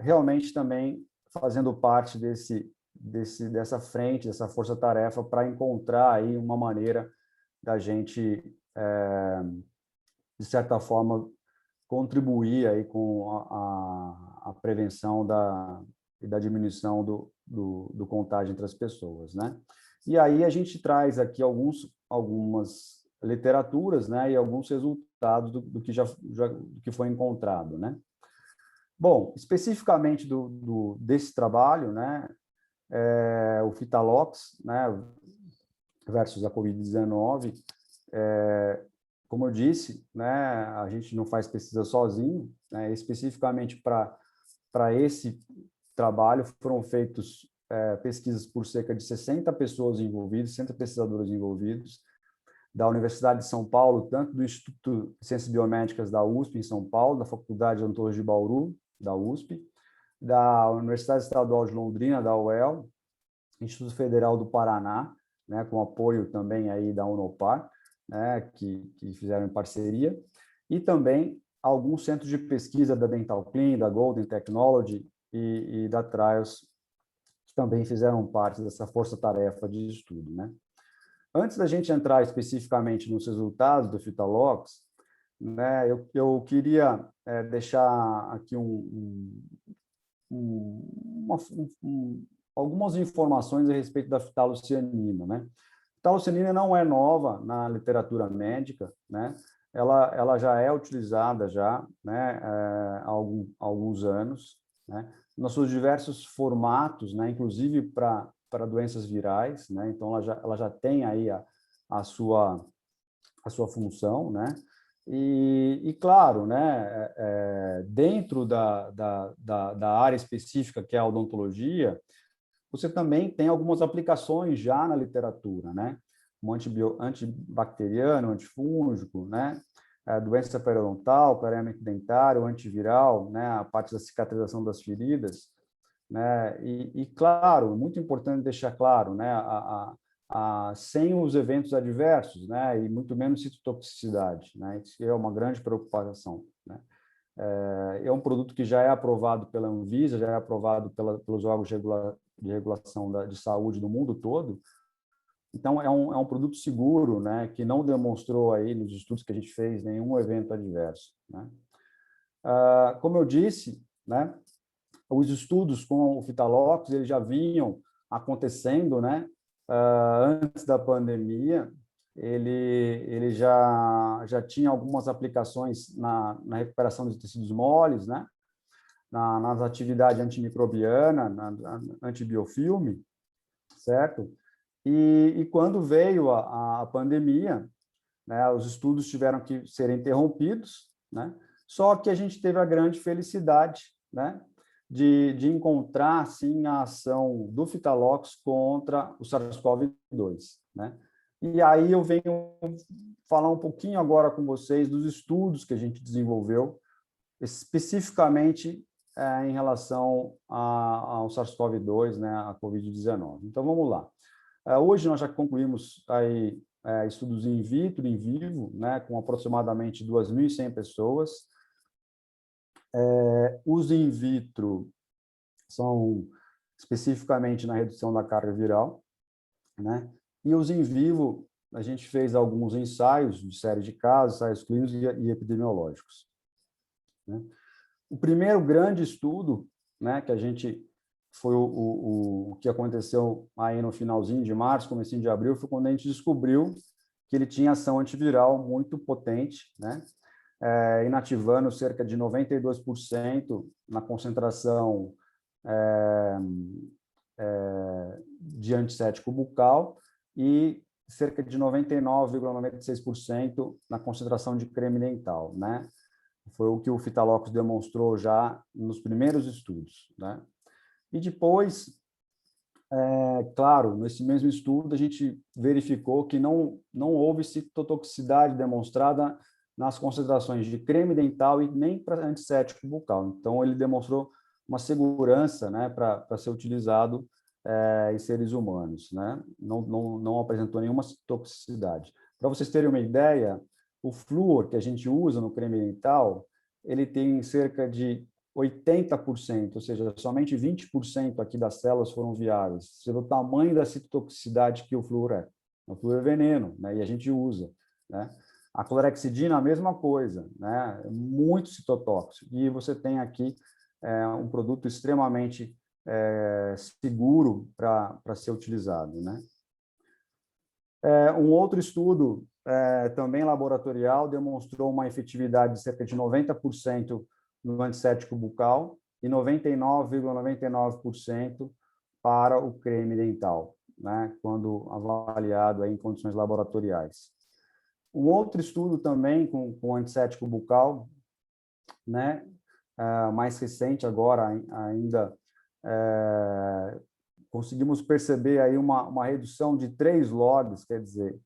Speaker 5: realmente também fazendo parte dessa frente, dessa força-tarefa para encontrar aí uma maneira da gente, de certa forma, contribuir aí com a prevenção e da diminuição do contágio entre as pessoas, né? E aí a gente traz aqui algumas literaturas, né, e alguns resultados do que foi encontrado, né? Bom, especificamente desse trabalho, né, o Fitalox, né, versus a Covid-19, como eu disse, né, a gente não faz pesquisa sozinho, né, especificamente para esse trabalho foram feitos pesquisas por cerca de 60 pessoas envolvidas, 60 pesquisadores envolvidos, da Universidade de São Paulo, tanto do Instituto de Ciências Biomédicas da USP, em São Paulo, da Faculdade de Odontologia de Bauru, da USP, da Universidade Estadual de Londrina, da UEL, Instituto Federal do Paraná, né, com apoio também aí da Unopar, né, que fizeram em parceria, e também alguns centros de pesquisa da Dental Clean, da Golden Technology e da Trials, que também fizeram parte dessa força-tarefa de estudo, né? Antes da gente entrar especificamente nos resultados do Fitalox, né, eu queria deixar aqui algumas informações a respeito da fitalucianina, né? Fitalucianina não é nova na literatura médica, né? Ela já é utilizada já, né, há alguns anos, né? Nos seus diversos formatos, né, inclusive para doenças virais, né? Então ela já tem aí a sua função, né? E claro, né, dentro da área específica que é a odontologia, você também tem algumas aplicações já na literatura, né? Como antibacteriano, antifúngico, né? Doença periodontal, clareamento dentário, antiviral, né? A parte da cicatrização das feridas, né? E claro, muito importante deixar claro, né? Sem os eventos adversos, né? E muito menos citotoxicidade, né? Isso é uma grande preocupação, né? É um produto que já é aprovado pela Anvisa, já é aprovado pelos órgãos de regulação de saúde do mundo todo. Então, é um produto seguro, né, que não demonstrou aí nos estudos que a gente fez nenhum evento adverso, né? Como eu disse, né, os estudos com o Fitalox eles já vinham acontecendo, né, antes da pandemia. Ele já tinha algumas aplicações na recuperação dos tecidos moles, né, nas atividades antimicrobiana, na antibiofilme, certo? E quando veio a pandemia, né, os estudos tiveram que ser interrompidos, né? Só que a gente teve a grande felicidade, né, de encontrar, sim, a ação do Fitalox contra o SARS-CoV-2, né? E aí eu venho falar um pouquinho agora com vocês dos estudos que a gente desenvolveu, especificamente em relação ao SARS-CoV-2, né, a Covid-19. Então, vamos lá. Hoje nós já concluímos aí, estudos in vitro, in vivo, né, com aproximadamente 2.100 pessoas. Os in vitro são especificamente na redução da carga viral, né? E os in vivo, a gente fez alguns ensaios de série de casos, ensaios clínicos e epidemiológicos, né? O primeiro grande estudo, né, que a gente foi o que aconteceu aí no finalzinho de março, comecinho de abril, foi quando a gente descobriu que ele tinha ação antiviral muito potente, né? Inativando cerca de 92% na concentração de antisséptico bucal e cerca de 99,96% na concentração de creme dental, né? Foi o que o Fitalox demonstrou já nos primeiros estudos, né? E depois, claro, nesse mesmo estudo, a gente verificou que não houve citotoxicidade demonstrada nas concentrações de creme dental e nem para antisséptico bucal. Então, ele demonstrou uma segurança, né, para ser utilizado em seres humanos, né? Não apresentou nenhuma toxicidade. Para vocês terem uma ideia, o flúor que a gente usa no creme dental, ele tem cerca de 80%, ou seja, somente 20% aqui das células foram viáveis. Você vê o tamanho da citotoxicidade que o flúor é. O flúor é veneno, né? E a gente usa, né? A clorexidina, a mesma coisa, né? É muito citotóxico. E você tem aqui um produto extremamente seguro para ser utilizado, né? Um outro estudo, também laboratorial, demonstrou uma efetividade de cerca de 90% no antisséptico bucal e 99,99% para o creme dental, né, quando avaliado aí em condições laboratoriais. Um outro estudo também com antisséptico bucal, né, mais recente agora ainda, conseguimos perceber aí uma redução de 3 logs, quer dizer,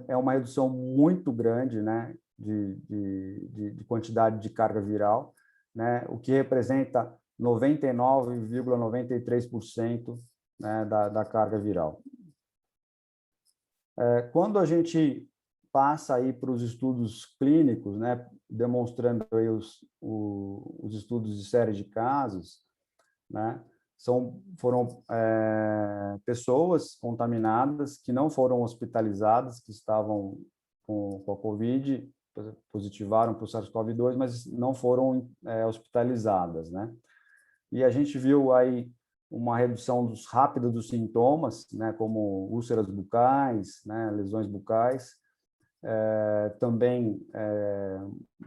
Speaker 5: é uma redução muito grande, né, de quantidade de carga viral, né, o que representa 99,93%, né, da carga viral. Quando a gente passa aí para os estudos clínicos, né, demonstrando aí os estudos de série de casos, né, foram pessoas contaminadas que não foram hospitalizadas, que estavam com a COVID, positivaram para o SARS-CoV-2, mas não foram hospitalizadas, né? E a gente viu aí uma redução rápida dos sintomas, né, como úlceras bucais, né, lesões bucais, também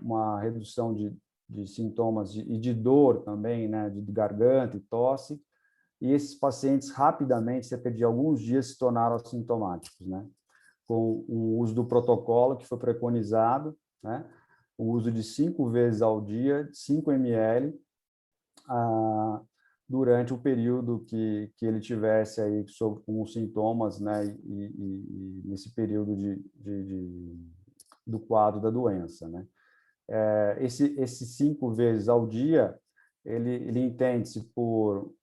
Speaker 5: uma redução de sintomas e de dor também, né, de garganta e tosse, e esses pacientes rapidamente, cerca de alguns dias, se tornaram assintomáticos, né, com o uso do protocolo que foi preconizado, né, o uso de 5 vezes ao dia, 5 ml, durante o período que ele tivesse aí com os sintomas, né, e nesse período do quadro da doença, né. Esse 5 vezes ao dia, ele entende-se por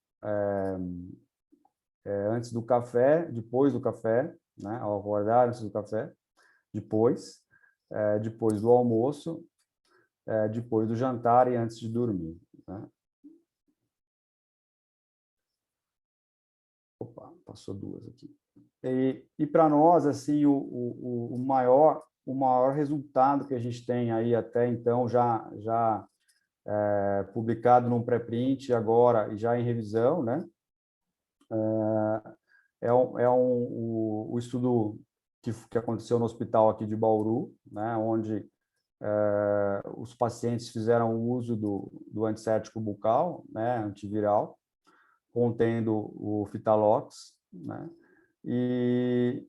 Speaker 5: antes do café, depois do café, né, ao acordar, antes do café, depois do almoço, depois do jantar e antes de dormir, né. Opa, passou 2 aqui. E para nós, assim, o maior resultado que a gente tem aí até então, já publicado num pré-print agora e já em revisão, né? O estudo que aconteceu no hospital aqui de Bauru, né? Onde os pacientes fizeram uso do antisséptico bucal, né? Antiviral, contendo o Fitalox, né? E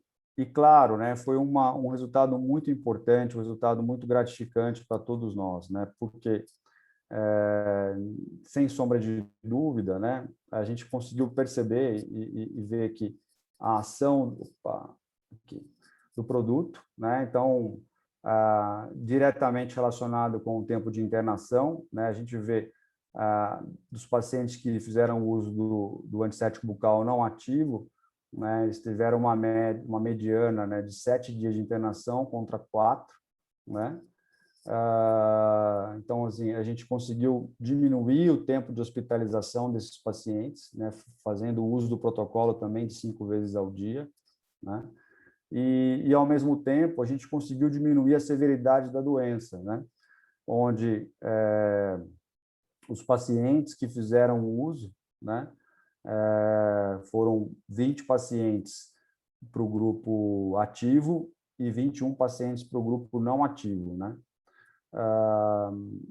Speaker 5: claro, né, foi um resultado muito importante, um resultado muito gratificante para todos nós, né? Porque, sem sombra de dúvida, né, a gente conseguiu perceber e ver que a ação do produto, né, então, diretamente relacionado com o tempo de internação, né, a gente vê dos pacientes que fizeram uso do antisséptico bucal não ativo, né, eles tiveram uma mediana, né, de 7 dias de internação contra 4, né? Então, assim, a gente conseguiu diminuir o tempo de hospitalização desses pacientes, né, fazendo uso do protocolo também de 5 vezes ao dia, né? E, ao mesmo tempo, a gente conseguiu diminuir a severidade da doença, né? Onde os pacientes que fizeram uso, né, foram 20 pacientes para o grupo ativo e 21 pacientes para o grupo não ativo, né?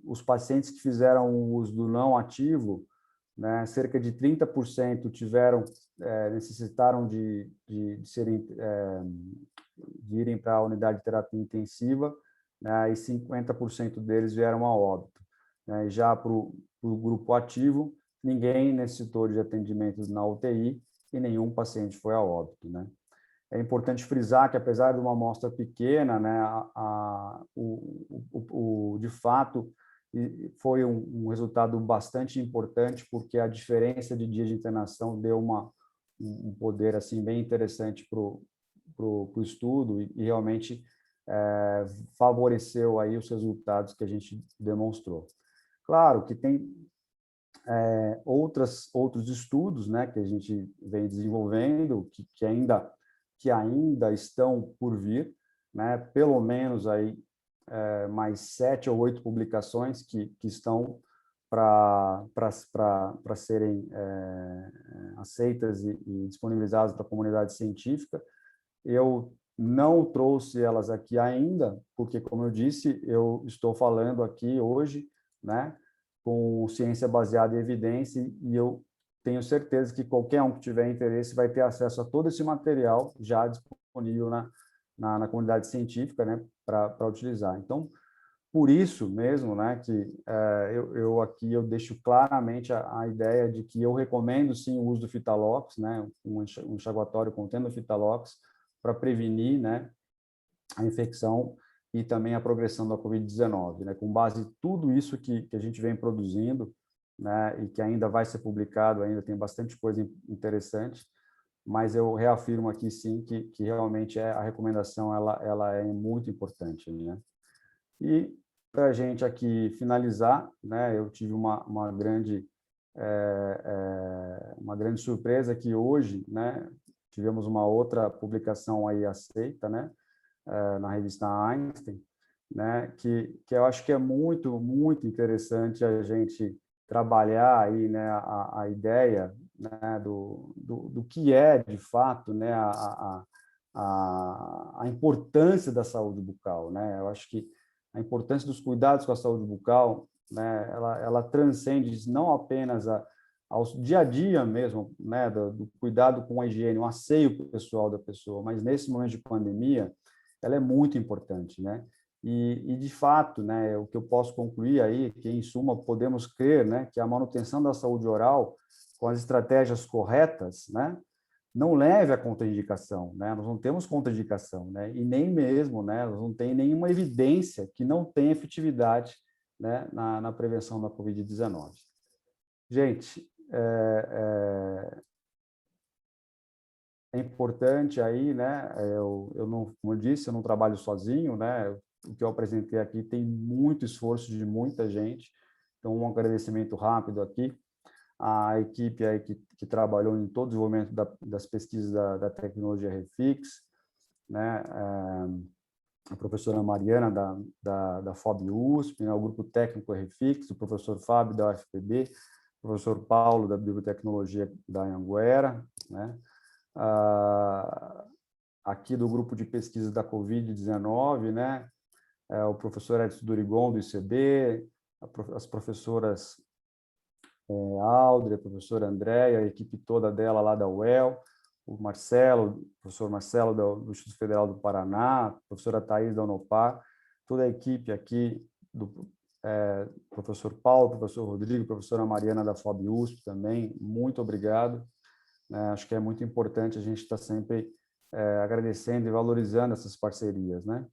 Speaker 5: Os pacientes que fizeram o uso do não ativo, né, cerca de 30% necessitaram de irem para a unidade de terapia intensiva, né, e 50% deles vieram a óbito, né? Já para o grupo ativo, ninguém necessitou de atendimento na UTI e nenhum paciente foi a óbito, né? É importante frisar que, apesar de uma amostra pequena, né, de fato, foi um resultado bastante importante, porque a diferença de dias de internação deu um poder assim bem interessante para o estudo e realmente favoreceu aí os resultados que a gente demonstrou. Claro que tem outros estudos, né, que a gente vem desenvolvendo, que ainda estão por vir, né, pelo menos aí mais 7 ou 8 publicações que estão para serem aceitas e disponibilizadas para a comunidade científica. Eu não trouxe elas aqui ainda, porque, como eu disse, eu estou falando aqui hoje, né, com ciência baseada em evidência, e eu tenho certeza que qualquer um que tiver interesse vai ter acesso a todo esse material já disponível na comunidade científica, né, para utilizar. Então, por isso mesmo, né, que eu aqui eu deixo claramente a ideia de que eu recomendo sim o uso do Fitalox, né, um enxaguatório contendo Fitalox, para prevenir, né, a infecção e também a progressão da Covid-19, né, com base em tudo isso que a gente vem produzindo, né, e que ainda vai ser publicado, ainda tem bastante coisa interessante, mas eu reafirmo aqui sim que realmente a recomendação ela é muito importante, né? E para a gente aqui finalizar, né, eu tive uma grande surpresa que hoje, né, tivemos uma outra publicação aí aceita, né, na revista Einstein, né, que eu acho que é muito, muito interessante a gente trabalhar aí, né, a ideia, né, do que é, de fato, né, a importância da saúde bucal, né? Eu acho que a importância dos cuidados com a saúde bucal, né, ela transcende não apenas ao dia a dia mesmo, né, do cuidado com a higiene, o asseio pessoal da pessoa, mas nesse momento de pandemia, ela é muito importante, né? E de fato, né, o que eu posso concluir aí, que em suma podemos crer, né, que a manutenção da saúde oral com as estratégias corretas, né, não leve à contraindicação, né? Nós não temos contraindicação, né? E nem mesmo, né? Nós não tem nenhuma evidência que não tem efetividade, né, na prevenção da Covid-19. Gente, é importante aí, né? Eu não, como eu disse, eu não trabalho sozinho, né? O que eu apresentei aqui tem muito esforço de muita gente. Então, um agradecimento rápido aqui a equipe aí que trabalhou em todo o desenvolvimento das pesquisas da tecnologia Refix, né? A professora Mariana da FOB USP, né? O grupo técnico Refix, o professor Fábio da UFPB, o professor Paulo da Biotecnologia da Anhanguera, né? Aqui do grupo de pesquisa da Covid-19, né? O professor Edson Durigon do ICB, as professoras Aldre, a professora Andréia, a equipe toda dela lá da UEL, o professor Marcelo do Instituto Federal do Paraná, a professora Thais da Unopar, toda a equipe aqui do professor Paulo, professor Rodrigo, professora Mariana da FOB USP também, muito obrigado. Acho que é muito importante a gente estar sempre agradecendo e valorizando essas parcerias, né?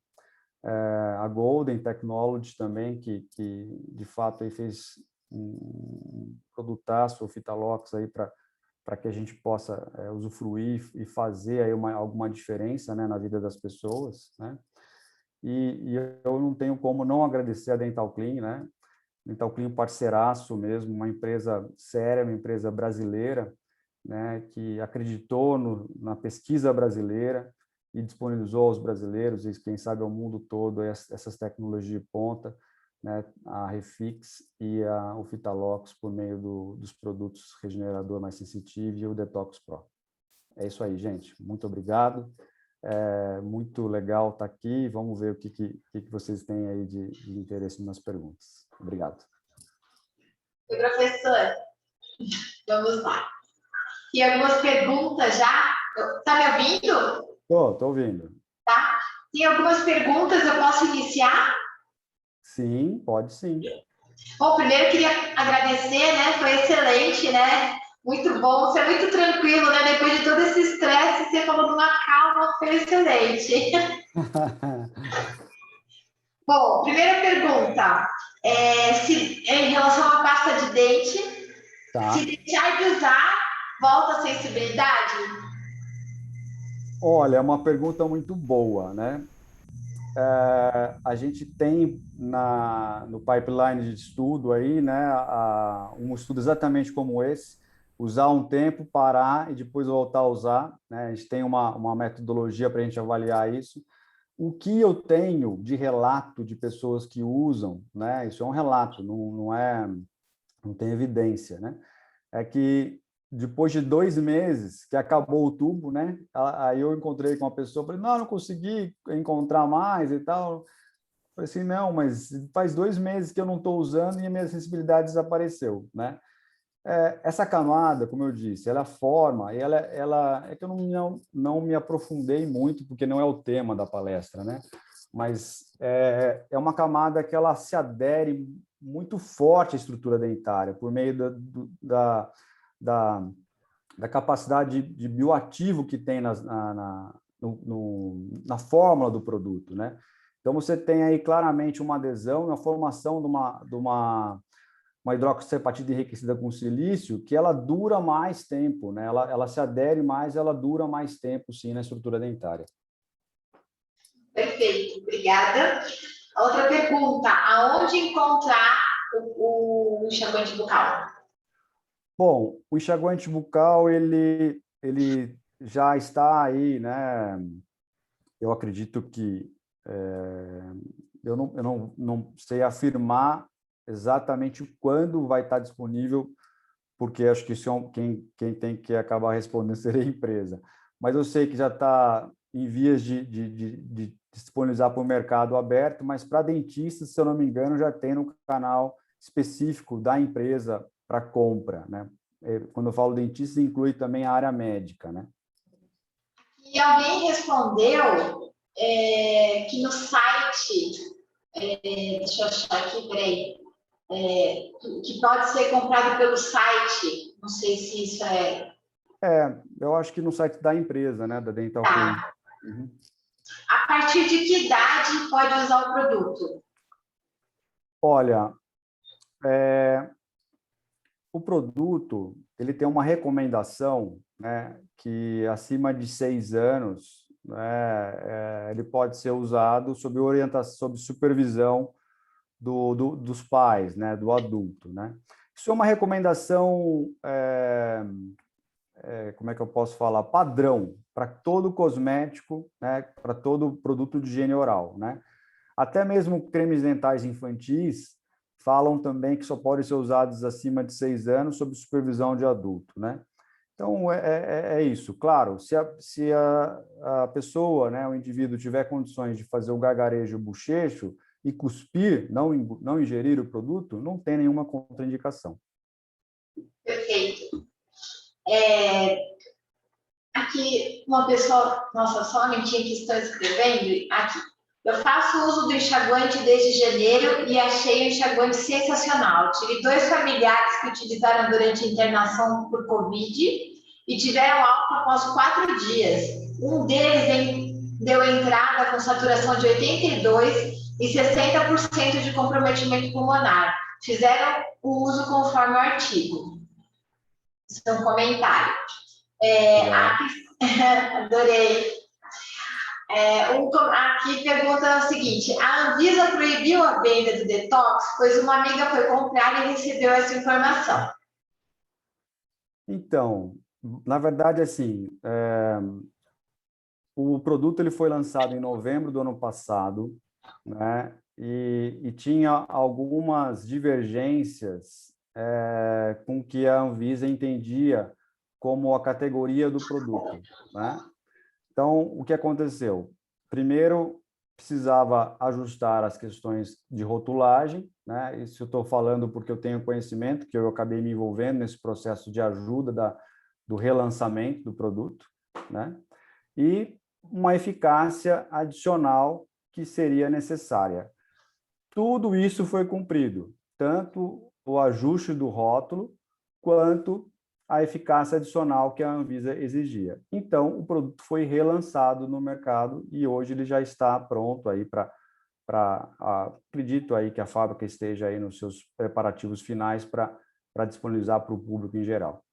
Speaker 5: A Golden Technology também, que de fato aí fez um produtaço, o Fitalox, aí para que a gente possa usufruir e fazer aí alguma diferença, né, na vida das pessoas, né? E eu não tenho como não agradecer a Dental Clean, né? Dental Clean, parceiraço mesmo, uma empresa séria, uma empresa brasileira, né, que acreditou na pesquisa brasileira e disponibilizou aos brasileiros e, quem sabe, ao mundo todo essas tecnologias de ponta, né, a Refix e o Fitalox por meio dos produtos Regenerador Mais Sensitivo e o Detox Pro. É isso aí, gente. Muito obrigado. Muito legal estar aqui. Vamos ver o que vocês têm aí de interesse nas perguntas. Obrigado.
Speaker 3: Oi, professor. Vamos lá. Tem algumas perguntas já. Está me ouvindo?
Speaker 5: Estou ouvindo.
Speaker 3: Tá. Tem algumas perguntas, eu posso iniciar?
Speaker 5: Sim, pode sim.
Speaker 3: Bom, primeiro eu queria agradecer, né? Foi excelente, né? Muito bom, você é muito tranquilo, né? Depois de todo esse estresse, você falou de uma calma, foi excelente. Bom, primeira pergunta, em relação à pasta de dente,
Speaker 5: Tá.
Speaker 3: se deixar de usar, volta a sensibilidade?
Speaker 5: Olha, é uma pergunta muito boa, né? A gente tem no pipeline de estudo aí, né, um estudo exatamente como esse, usar um tempo, parar e depois voltar a usar, né? A gente tem uma metodologia para a gente avaliar isso. O que eu tenho de relato de pessoas que usam, né? Isso é um relato, não é não tem evidência, né? É que depois de 2 meses que acabou o tubo, né? Aí eu encontrei com uma pessoa, falei, não consegui encontrar mais e tal. Falei assim, não, mas faz 2 meses que eu não estou usando e a minha sensibilidade desapareceu, né? Essa camada, como eu disse, ela forma, e ela é que eu não me aprofundei muito, porque não é o tema da palestra, né? Mas é uma camada que ela se adere muito forte à estrutura dentária, por meio da capacidade de bioativo que tem na fórmula do produto, né? Então, você tem aí claramente uma adesão na formação de uma hidroxiapatita enriquecida com silício, que ela dura mais tempo, né? Ela se adere mais, ela dura mais tempo, sim, na estrutura dentária.
Speaker 3: Perfeito, obrigada. Outra pergunta, aonde encontrar o enxaguante bucal?
Speaker 5: Bom, o enxaguante bucal, ele já está aí, né? Eu acredito que eu não sei afirmar exatamente quando vai estar disponível, porque acho que quem tem que acabar respondendo seria a empresa. Mas eu sei que já está em vias de disponibilizar para o mercado aberto, mas para dentistas, se eu não me engano, já tem no canal específico da empresa para compra, né? Quando eu falo dentista, inclui também a área médica, né?
Speaker 3: E alguém respondeu que no site, deixa eu achar aqui, peraí, que pode ser comprado pelo site, não sei se isso é...
Speaker 5: Eu acho que no site da empresa, né, da Dental Clinic. Uhum.
Speaker 3: A partir de que idade pode usar o produto?
Speaker 5: Olha, o produto ele tem uma recomendação, né, que acima de 6 anos, né, ele pode ser usado sob orientação, sob supervisão dos pais, né, do adulto, né? Isso é uma recomendação, como é que eu posso falar, padrão para todo cosmético, né, para todo produto de higiene oral, né? Até mesmo cremes dentais infantis falam também que só podem ser usados acima de 6 anos sob supervisão de adulto, né? Então, é isso. Claro, se a pessoa, né, o indivíduo, tiver condições de fazer o gargarejo bochecho e cuspir, não ingerir o produto, não tem nenhuma contraindicação.
Speaker 3: Perfeito. Aqui, uma pessoa, nossa, só um minutinho que estão escrevendo, aqui. Eu faço uso do enxaguante desde janeiro e achei o enxaguante sensacional. Tive 2 familiares que utilizaram durante a internação por Covid e tiveram alta após 4 dias. Um deles deu entrada com saturação de 82 e 60% de comprometimento pulmonar. Fizeram o uso conforme o artigo. Isso é um comentário. Adorei. Aqui pergunta o seguinte: a Anvisa proibiu a venda do detox, pois uma amiga foi comprar e recebeu essa informação.
Speaker 5: Então, na verdade, assim, o produto ele foi lançado em novembro do ano passado, né? E tinha algumas divergências com o que a Anvisa entendia como a categoria do produto, né? Então, o que aconteceu? Primeiro, precisava ajustar as questões de rotulagem, né? Isso eu estou falando porque eu tenho conhecimento, que eu acabei me envolvendo nesse processo de ajuda do relançamento do produto, né? E uma eficácia adicional que seria necessária. Tudo isso foi cumprido, tanto o ajuste do rótulo, quanto a eficácia adicional que a Anvisa exigia. Então, o produto foi relançado no mercado e hoje ele já está pronto aí acredito aí que a fábrica esteja aí nos seus preparativos finais para disponibilizar para o público em geral.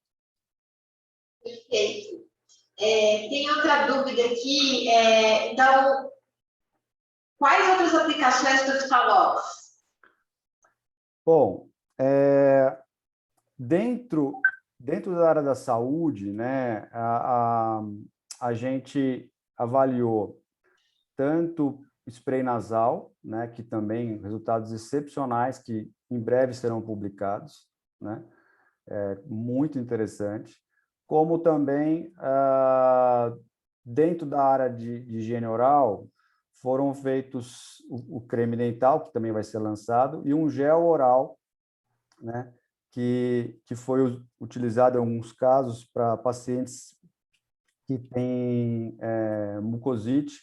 Speaker 3: Perfeito. Tem outra dúvida aqui, então, quais outras aplicações do Fitalox?
Speaker 5: Bom, dentro da área da saúde, né, a gente avaliou tanto spray nasal, né, que também resultados excepcionais que em breve serão publicados, né? Muito interessante, como também dentro da área de higiene oral foram feitos o creme dental, que também vai ser lançado, e um gel oral, né, que foi utilizado em alguns casos para pacientes que têm mucosite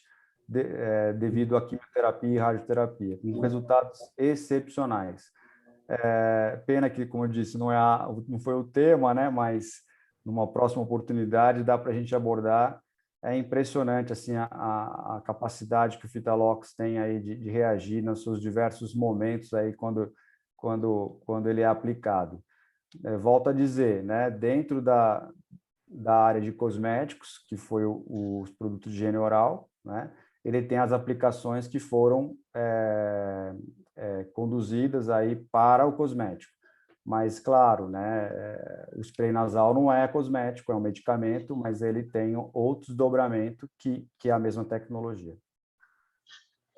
Speaker 5: devido à quimioterapia e radioterapia, com resultados excepcionais. Pena que, como eu disse, não foi o tema, né? Mas numa próxima oportunidade dá para a gente abordar. É impressionante assim a capacidade que o Fitalox tem aí de reagir nos seus diversos momentos aí quando ele é aplicado. Volto a dizer, né? Dentro da área de cosméticos, que foi os produtos de higiene oral, né? Ele tem as aplicações que foram conduzidas aí para o cosmético. Mas, claro, né, o spray nasal não é cosmético, é um medicamento, mas ele tem outros dobramentos que é a mesma tecnologia.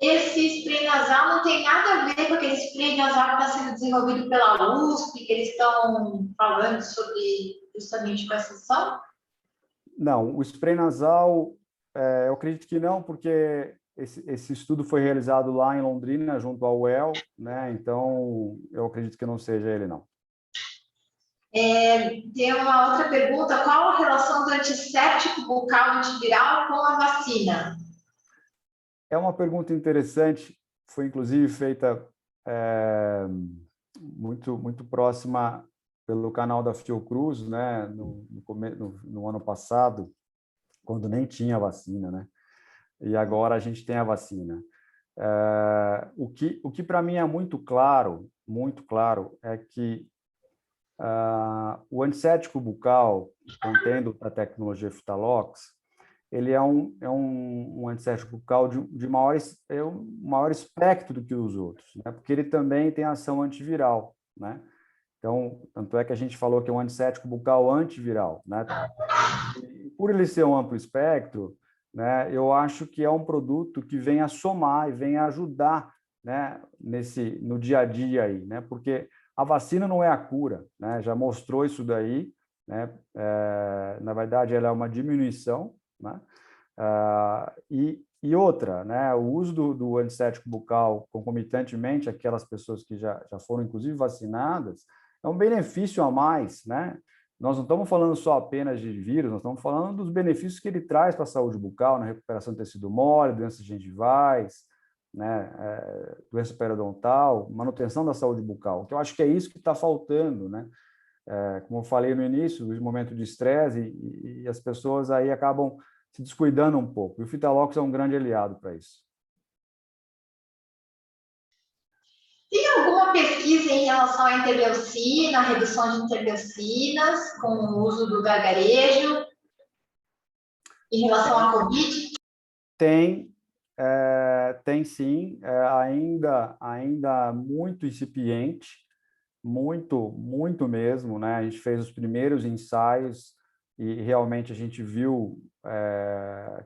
Speaker 3: Esse spray nasal não tem nada a ver com aquele spray nasal que está sendo desenvolvido pela USP, que eles estão falando sobre justamente com essa ação?
Speaker 5: Não, o spray nasal, eu acredito que não, porque esse estudo foi realizado lá em Londrina, junto ao UEL, né? Então, eu acredito que não seja ele, não.
Speaker 3: Tem uma outra pergunta: qual a relação do antisséptico bucal antiviral com a vacina?
Speaker 5: É uma pergunta interessante, foi inclusive feita muito próxima pelo canal da Fiocruz, né? No ano passado, quando nem tinha vacina, né? E agora a gente tem a vacina. O que para mim é muito claro, é que o antisséptico bucal, contendo a tecnologia Fitalox, ele é um antisséptico bucal de maior espectro do que os outros, né? Porque ele também tem ação antiviral, né? Então, tanto é que a gente falou que é um antisséptico bucal antiviral, né? E por ele ser um amplo espectro, né, eu acho que é um produto que vem a somar e vem a ajudar, né, no dia a dia aí, né? Porque a vacina não é a cura, né? Já mostrou isso daí, né? Na verdade, ela é uma diminuição, né? E outra, né? O uso do antisséptico bucal concomitantemente, aquelas pessoas que já foram, inclusive, vacinadas, é um benefício a mais, né? Nós não estamos falando só apenas de vírus, nós estamos falando dos benefícios que ele traz para a saúde bucal, na recuperação do tecido mole, doenças gengivais, né? Doença periodontal, manutenção da saúde bucal, que eu acho que é isso que está faltando, né? Como eu falei no início, os momentos de estresse e as pessoas aí acabam se descuidando um pouco. E o Fitalox é um grande aliado para isso.
Speaker 3: Tem alguma pesquisa em relação à interleucina, redução de interleucinas, com o uso do gargarejo, em relação à Covid?
Speaker 5: Tem sim, ainda muito incipiente, muito mesmo, né? A gente fez os primeiros ensaios e realmente a gente viu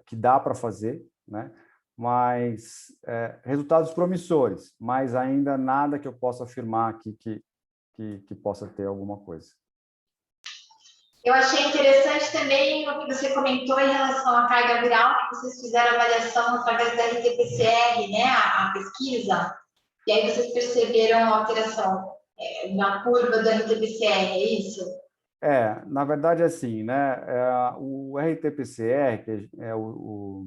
Speaker 5: que dá para fazer, né? Mas resultados promissores, mas ainda nada que eu possa afirmar aqui que possa ter alguma coisa.
Speaker 3: Eu achei interessante também o que você comentou em relação à carga viral, que vocês fizeram avaliação através da RT-PCR, né, a pesquisa, e aí vocês perceberam a alteração na curva do RT-PCR, é isso?
Speaker 5: Na verdade, assim, né, o RT-PCR, que é o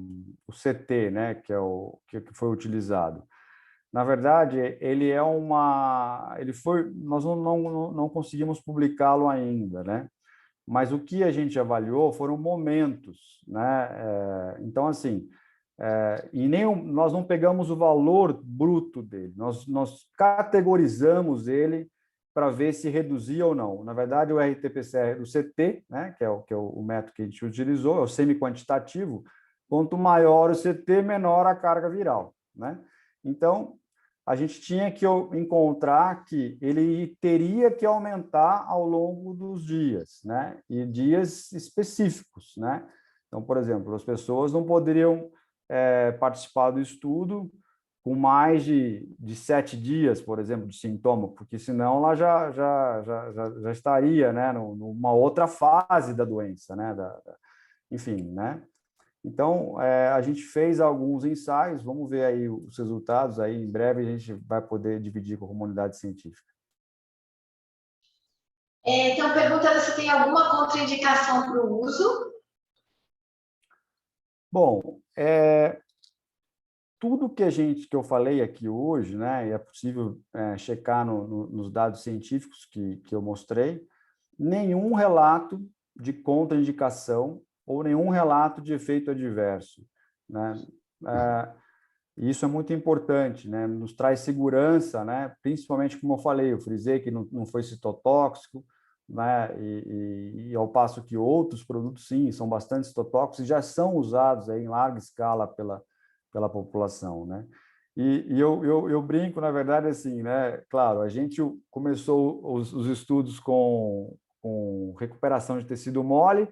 Speaker 5: CT, né, que foi utilizado, na verdade, nós não conseguimos publicá-lo ainda, né? Mas o que a gente avaliou foram momentos, né? Então, assim, nós não pegamos o valor bruto dele, nós categorizamos ele para ver se reduzia ou não. Na verdade, o RT-PCR, o CT, né, que é o método que a gente utilizou, é o semi-quantitativo, quanto maior o CT, menor a carga viral, né? Então, a gente tinha que encontrar que ele teria que aumentar ao longo dos dias, né? E dias específicos, né? Então, por exemplo, as pessoas não poderiam participar do estudo com mais de 7 dias, por exemplo, de sintoma, porque senão ela já estaria, né, numa outra fase da doença, né, enfim, né? Então, a gente fez alguns ensaios, vamos ver aí os resultados, aí em breve a gente vai poder dividir com a comunidade científica.
Speaker 3: Então, perguntando se tem alguma contraindicação para o uso.
Speaker 5: Bom, tudo que eu falei aqui hoje, né, e é possível checar nos dados científicos que eu mostrei, nenhum relato de contraindicação ou nenhum relato de efeito adverso, né? Isso é muito importante, né? Nos traz segurança, né? Principalmente, como eu falei, eu frisei que não foi citotóxico, né? E ao passo que outros produtos, sim, são bastante citotóxicos e já são usados aí em larga escala pela população, né? E eu brinco, na verdade, assim, né? Claro, a gente começou os estudos com recuperação de tecido mole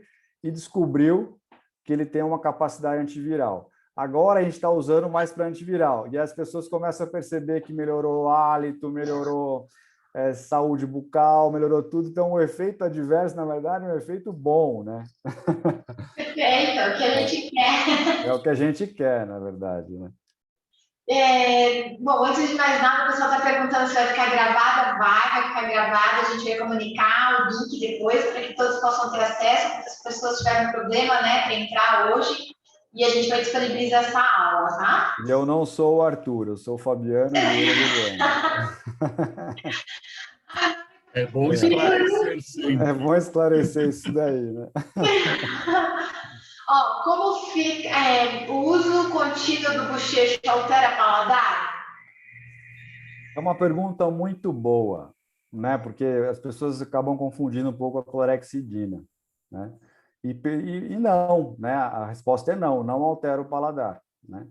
Speaker 5: e descobriu que ele tem uma capacidade antiviral. Agora a gente está usando mais para antiviral e as pessoas começam a perceber que melhorou o hálito, melhorou saúde bucal, melhorou tudo. Então, o efeito adverso, na verdade, é um efeito bom, né?
Speaker 3: Perfeito, é o que a gente quer.
Speaker 5: É o que a gente quer, na verdade, né?
Speaker 3: Bom, antes de mais nada, o pessoal está perguntando se vai ficar gravada. Vai ficar gravada, a gente vai comunicar o link depois para que todos possam ter acesso, porque as pessoas tiveram problema, né, para entrar hoje, e a gente vai disponibilizar essa aula, tá?
Speaker 5: E eu não sou o Arthur, eu sou o Fabiano Vieira.
Speaker 1: É bom esclarecer, sim.
Speaker 5: É bom esclarecer isso daí, né?
Speaker 3: Ó, como fica o uso contínuo do bochecho altera paladar?
Speaker 5: É uma pergunta muito boa, né? Porque as pessoas acabam confundindo um pouco a clorexidina, né? E não, né? A resposta é não altera o paladar, né?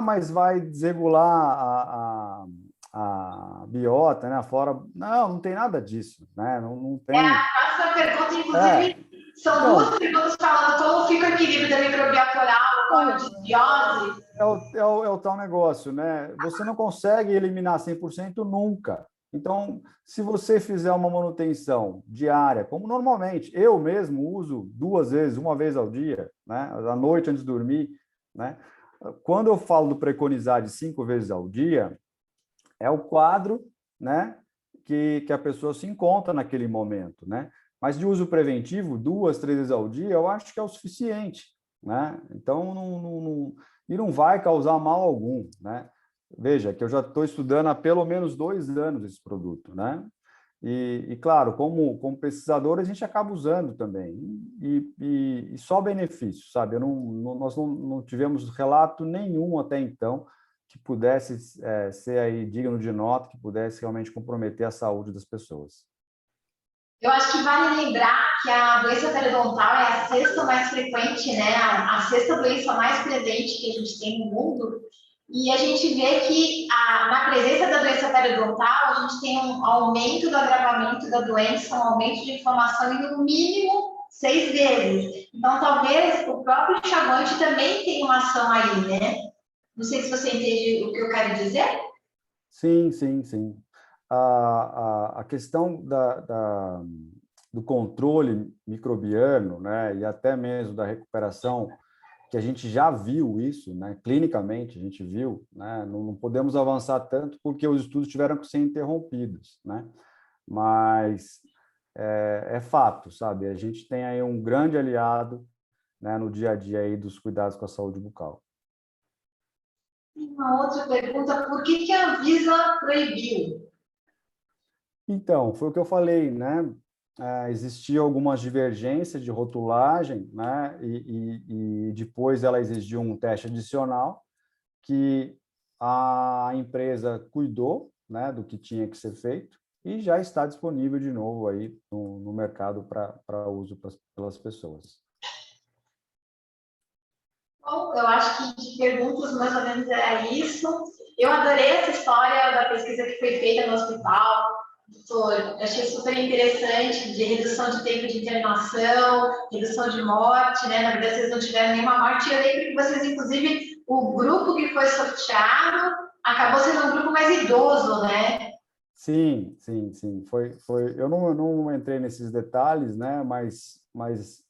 Speaker 5: Mas vai desregular a biota, né? A flora. Não tem nada disso, né? Não tem.
Speaker 3: A próxima pergunta, inclusive, são duas perguntas falando como fica o equilíbrio da microbiota oral com a disbiose.
Speaker 5: É o tal negócio, né? Você não consegue eliminar 100% nunca. Então, se você fizer uma manutenção diária, como normalmente, eu mesmo uso 2 vezes, 1 vez ao dia, né? À noite antes de dormir, né? Quando eu falo do preconizar de 5 vezes ao dia, é o quadro, né, que a pessoa se encontra naquele momento, né? Mas de uso preventivo, 2, 3 vezes ao dia, eu acho que é o suficiente, né? Então, não vai causar mal algum, né? Veja, que eu já estou estudando há pelo menos 2 anos esse produto, né? E claro, como pesquisador, a gente acaba usando também. E só benefício, sabe? Nós não tivemos relato nenhum até então que pudesse ser aí digno de nota, que pudesse realmente comprometer a saúde das pessoas.
Speaker 3: Eu acho que vale lembrar que a doença periodontal é a 6ª mais frequente, né? A 6ª doença mais presente que a gente tem no mundo. E a gente vê que na presença da doença periodontal, a gente tem um aumento do agravamento da doença, um aumento de inflamação em no mínimo 6 vezes. Então, talvez o próprio enxaguante também tenha uma ação aí, né? Não sei se você entende o que eu quero dizer.
Speaker 5: Sim. A questão do controle microbiano, né, e até mesmo da recuperação, que a gente já viu isso, né, clinicamente a gente viu, né, não podemos avançar tanto porque os estudos tiveram que ser interrompidos, né, mas é fato, sabe, a gente tem aí um grande aliado, né, no dia a dia aí dos cuidados com a saúde bucal.
Speaker 3: Uma outra pergunta, por que a Anvisa proibiu?
Speaker 5: Então, foi o que eu falei, né? Existia algumas divergências de rotulagem, né? E depois ela exigiu um teste adicional que a empresa cuidou, né, do que tinha que ser feito e já está disponível de novo aí no mercado para uso pelas pessoas.
Speaker 3: Bom, eu acho que de perguntas mais ou menos era isso. Eu adorei essa história da pesquisa que foi feita no hospital. Achei super interessante, de redução de tempo de internação, redução de morte, né? Na verdade, vocês não tiveram nenhuma morte. Eu lembro que vocês, inclusive, o grupo que foi sorteado acabou sendo um grupo mais idoso, né?
Speaker 5: Sim, sim, sim. Eu não entrei nesses detalhes, né? Mas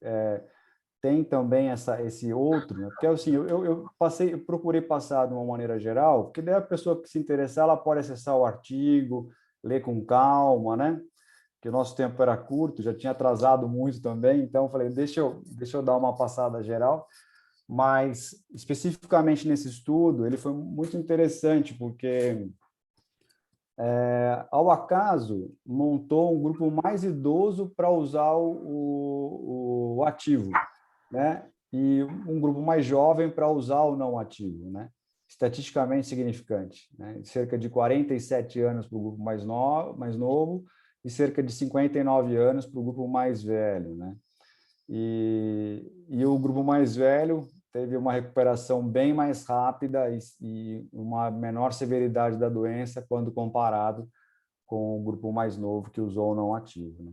Speaker 5: tem também esse outro, né? Porque assim, eu procurei passar de uma maneira geral, porque daí a pessoa que se interessar, ela pode acessar o artigo, ler com calma, né? Que o nosso tempo era curto, já tinha atrasado muito também, então eu falei, deixa eu dar uma passada geral, mas especificamente nesse estudo, ele foi muito interessante, porque ao acaso montou um grupo mais idoso para usar o ativo, né? E um grupo mais jovem para usar o não ativo, né? Estatisticamente significante, né? Cerca de 47 anos para o grupo mais novo e cerca de 59 anos para o grupo mais velho, né? E o grupo mais velho teve uma recuperação bem mais rápida e uma menor severidade da doença quando comparado com o grupo mais novo que usou o não ativo, né?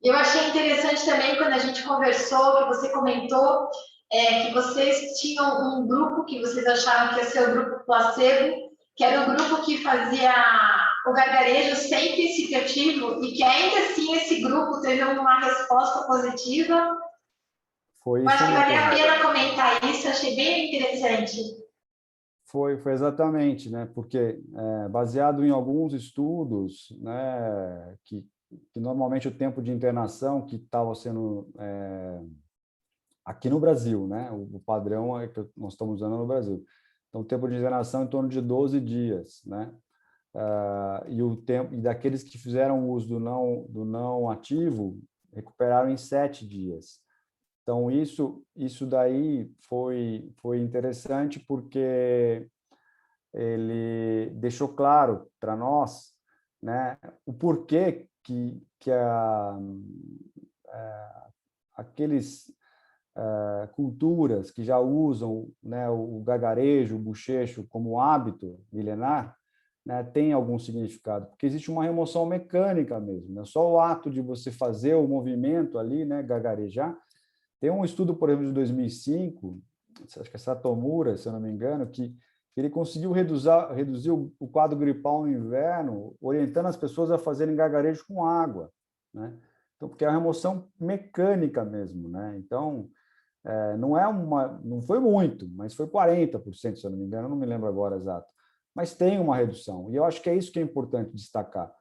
Speaker 3: Eu achei interessante também quando a gente conversou, que você comentou que vocês tinham um grupo que vocês acharam que ia ser o grupo placebo, que era o grupo que fazia o gargarejo sem princípio ativo e que ainda assim esse grupo teve uma resposta positiva.
Speaker 5: Foi
Speaker 3: Eu
Speaker 5: isso
Speaker 3: acho que valia a
Speaker 5: mesmo.
Speaker 3: pena comentar isso, achei bem interessante.
Speaker 5: Foi exatamente, né? Porque baseado em alguns estudos, né, que normalmente o tempo de internação que estava sendo aqui no Brasil, né? O padrão é que nós estamos usando no Brasil. Então, o tempo de internação é em torno de 12 dias, né? E o tempo daqueles que fizeram uso do não ativo recuperaram em 7 dias. Então, isso daí foi interessante porque ele deixou claro para nós, né, o porquê que aqueles culturas que já usam, né, o gagarejo, o bochecho como hábito milenar, né, tem algum significado, porque existe uma remoção mecânica mesmo, né? Só o ato de você fazer o movimento ali, né, gagarejar. Tem um estudo, por exemplo, de 2005, acho que é Satomura, se eu não me engano, que ele conseguiu reduzir o quadro gripal no inverno, orientando as pessoas a fazerem gargarejo com água, né? Então, porque é uma remoção mecânica mesmo, né? Então, não foi muito, mas foi 40%, se eu não me engano, não me lembro agora exato. Mas tem uma redução, e eu acho que é isso que é importante destacar.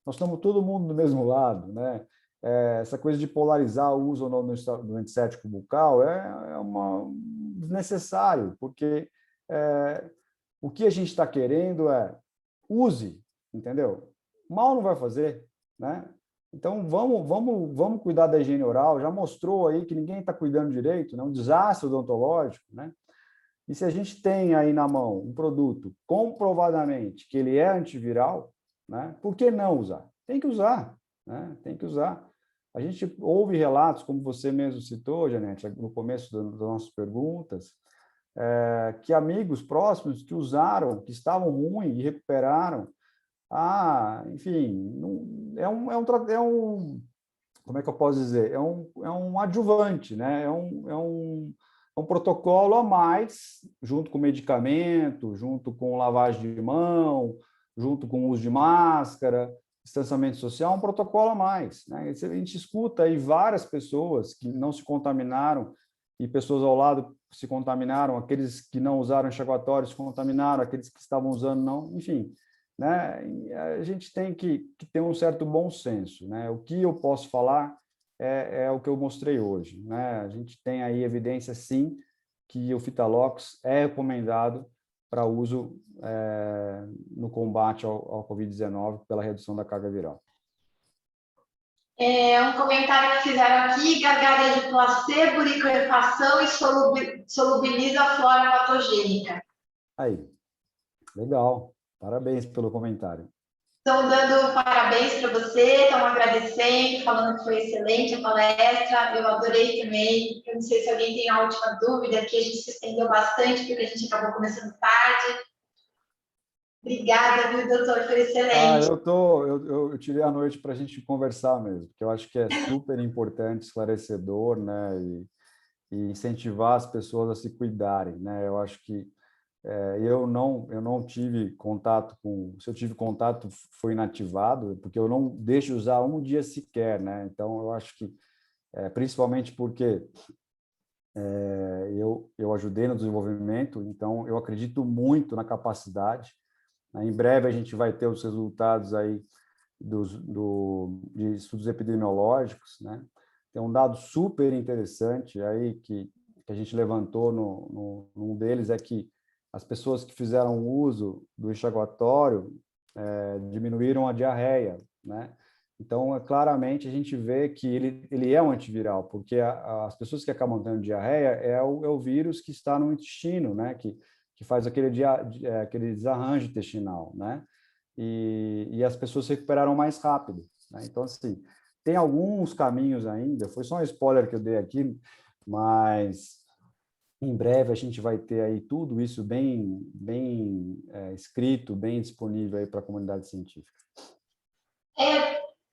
Speaker 5: Nós estamos todo mundo do mesmo lado, né? Essa coisa de polarizar o uso ou não do antisséptico bucal é desnecessário, porque o que a gente está querendo use, entendeu? Mal não vai fazer, né? Então, vamos cuidar da higiene oral. Já mostrou aí que ninguém está cuidando direito, né? Um desastre odontológico, né? E se a gente tem aí na mão um produto comprovadamente que ele é antiviral, né? Por que não usar? Tem que usar, né? Tem que usar. A gente ouve relatos, como você mesmo citou, Janete, no começo das nossas perguntas, que amigos próximos que usaram, que estavam ruins e recuperaram. Enfim, como é que eu posso dizer? É um adjuvante, né? É um protocolo a mais, junto com medicamento, junto com lavagem de mão, junto com uso de máscara, distanciamento social, um protocolo a mais, né? A gente escuta aí várias pessoas que não se contaminaram e pessoas ao lado se contaminaram, aqueles que não usaram enxaguatório se contaminaram, aqueles que estavam usando não, enfim, né? A gente tem que ter um certo bom senso, né? O que eu posso falar é o que eu mostrei hoje, né? A gente tem aí evidência, sim, que o Fitalox é recomendado para uso no combate ao Covid-19 pela redução da carga viral.
Speaker 3: Um comentário que fizeram aqui: gargarejo placebo, liquefação e solubiliza a flora patogênica.
Speaker 5: Aí, legal. Parabéns pelo comentário.
Speaker 3: Estão dando parabéns para você, estão agradecendo, falando que foi excelente a palestra. Eu adorei também. Eu não sei se alguém tem a última dúvida, que a gente se estendeu bastante, porque a gente acabou começando tarde. Obrigada, viu, doutor? Foi excelente.
Speaker 5: Eu tirei a noite para a gente conversar mesmo, porque eu acho que é super importante, esclarecedor, né? incentivar as pessoas a se cuidarem, né? Eu acho que eu não tive contato com... Se eu tive contato, foi inativado, porque eu não deixo de usar um dia sequer, né? Então, eu acho que, principalmente porque eu ajudei no desenvolvimento, então eu acredito muito na capacidade. Em breve a gente vai ter os resultados aí de estudos epidemiológicos, né? Tem um dado super interessante aí que a gente levantou num deles, é que as pessoas que fizeram uso do enxaguatório diminuíram a diarreia, né? Então, claramente, a gente vê que ele é um antiviral, porque as pessoas que acabam tendo diarreia é o vírus que está no intestino, né? Que faz aquele desarranjo intestinal, né? E as pessoas se recuperaram mais rápido, né? Então, assim, tem alguns caminhos ainda, foi só um spoiler que eu dei aqui, mas em breve a gente vai ter aí tudo isso bem escrito, bem disponível aí para a comunidade científica.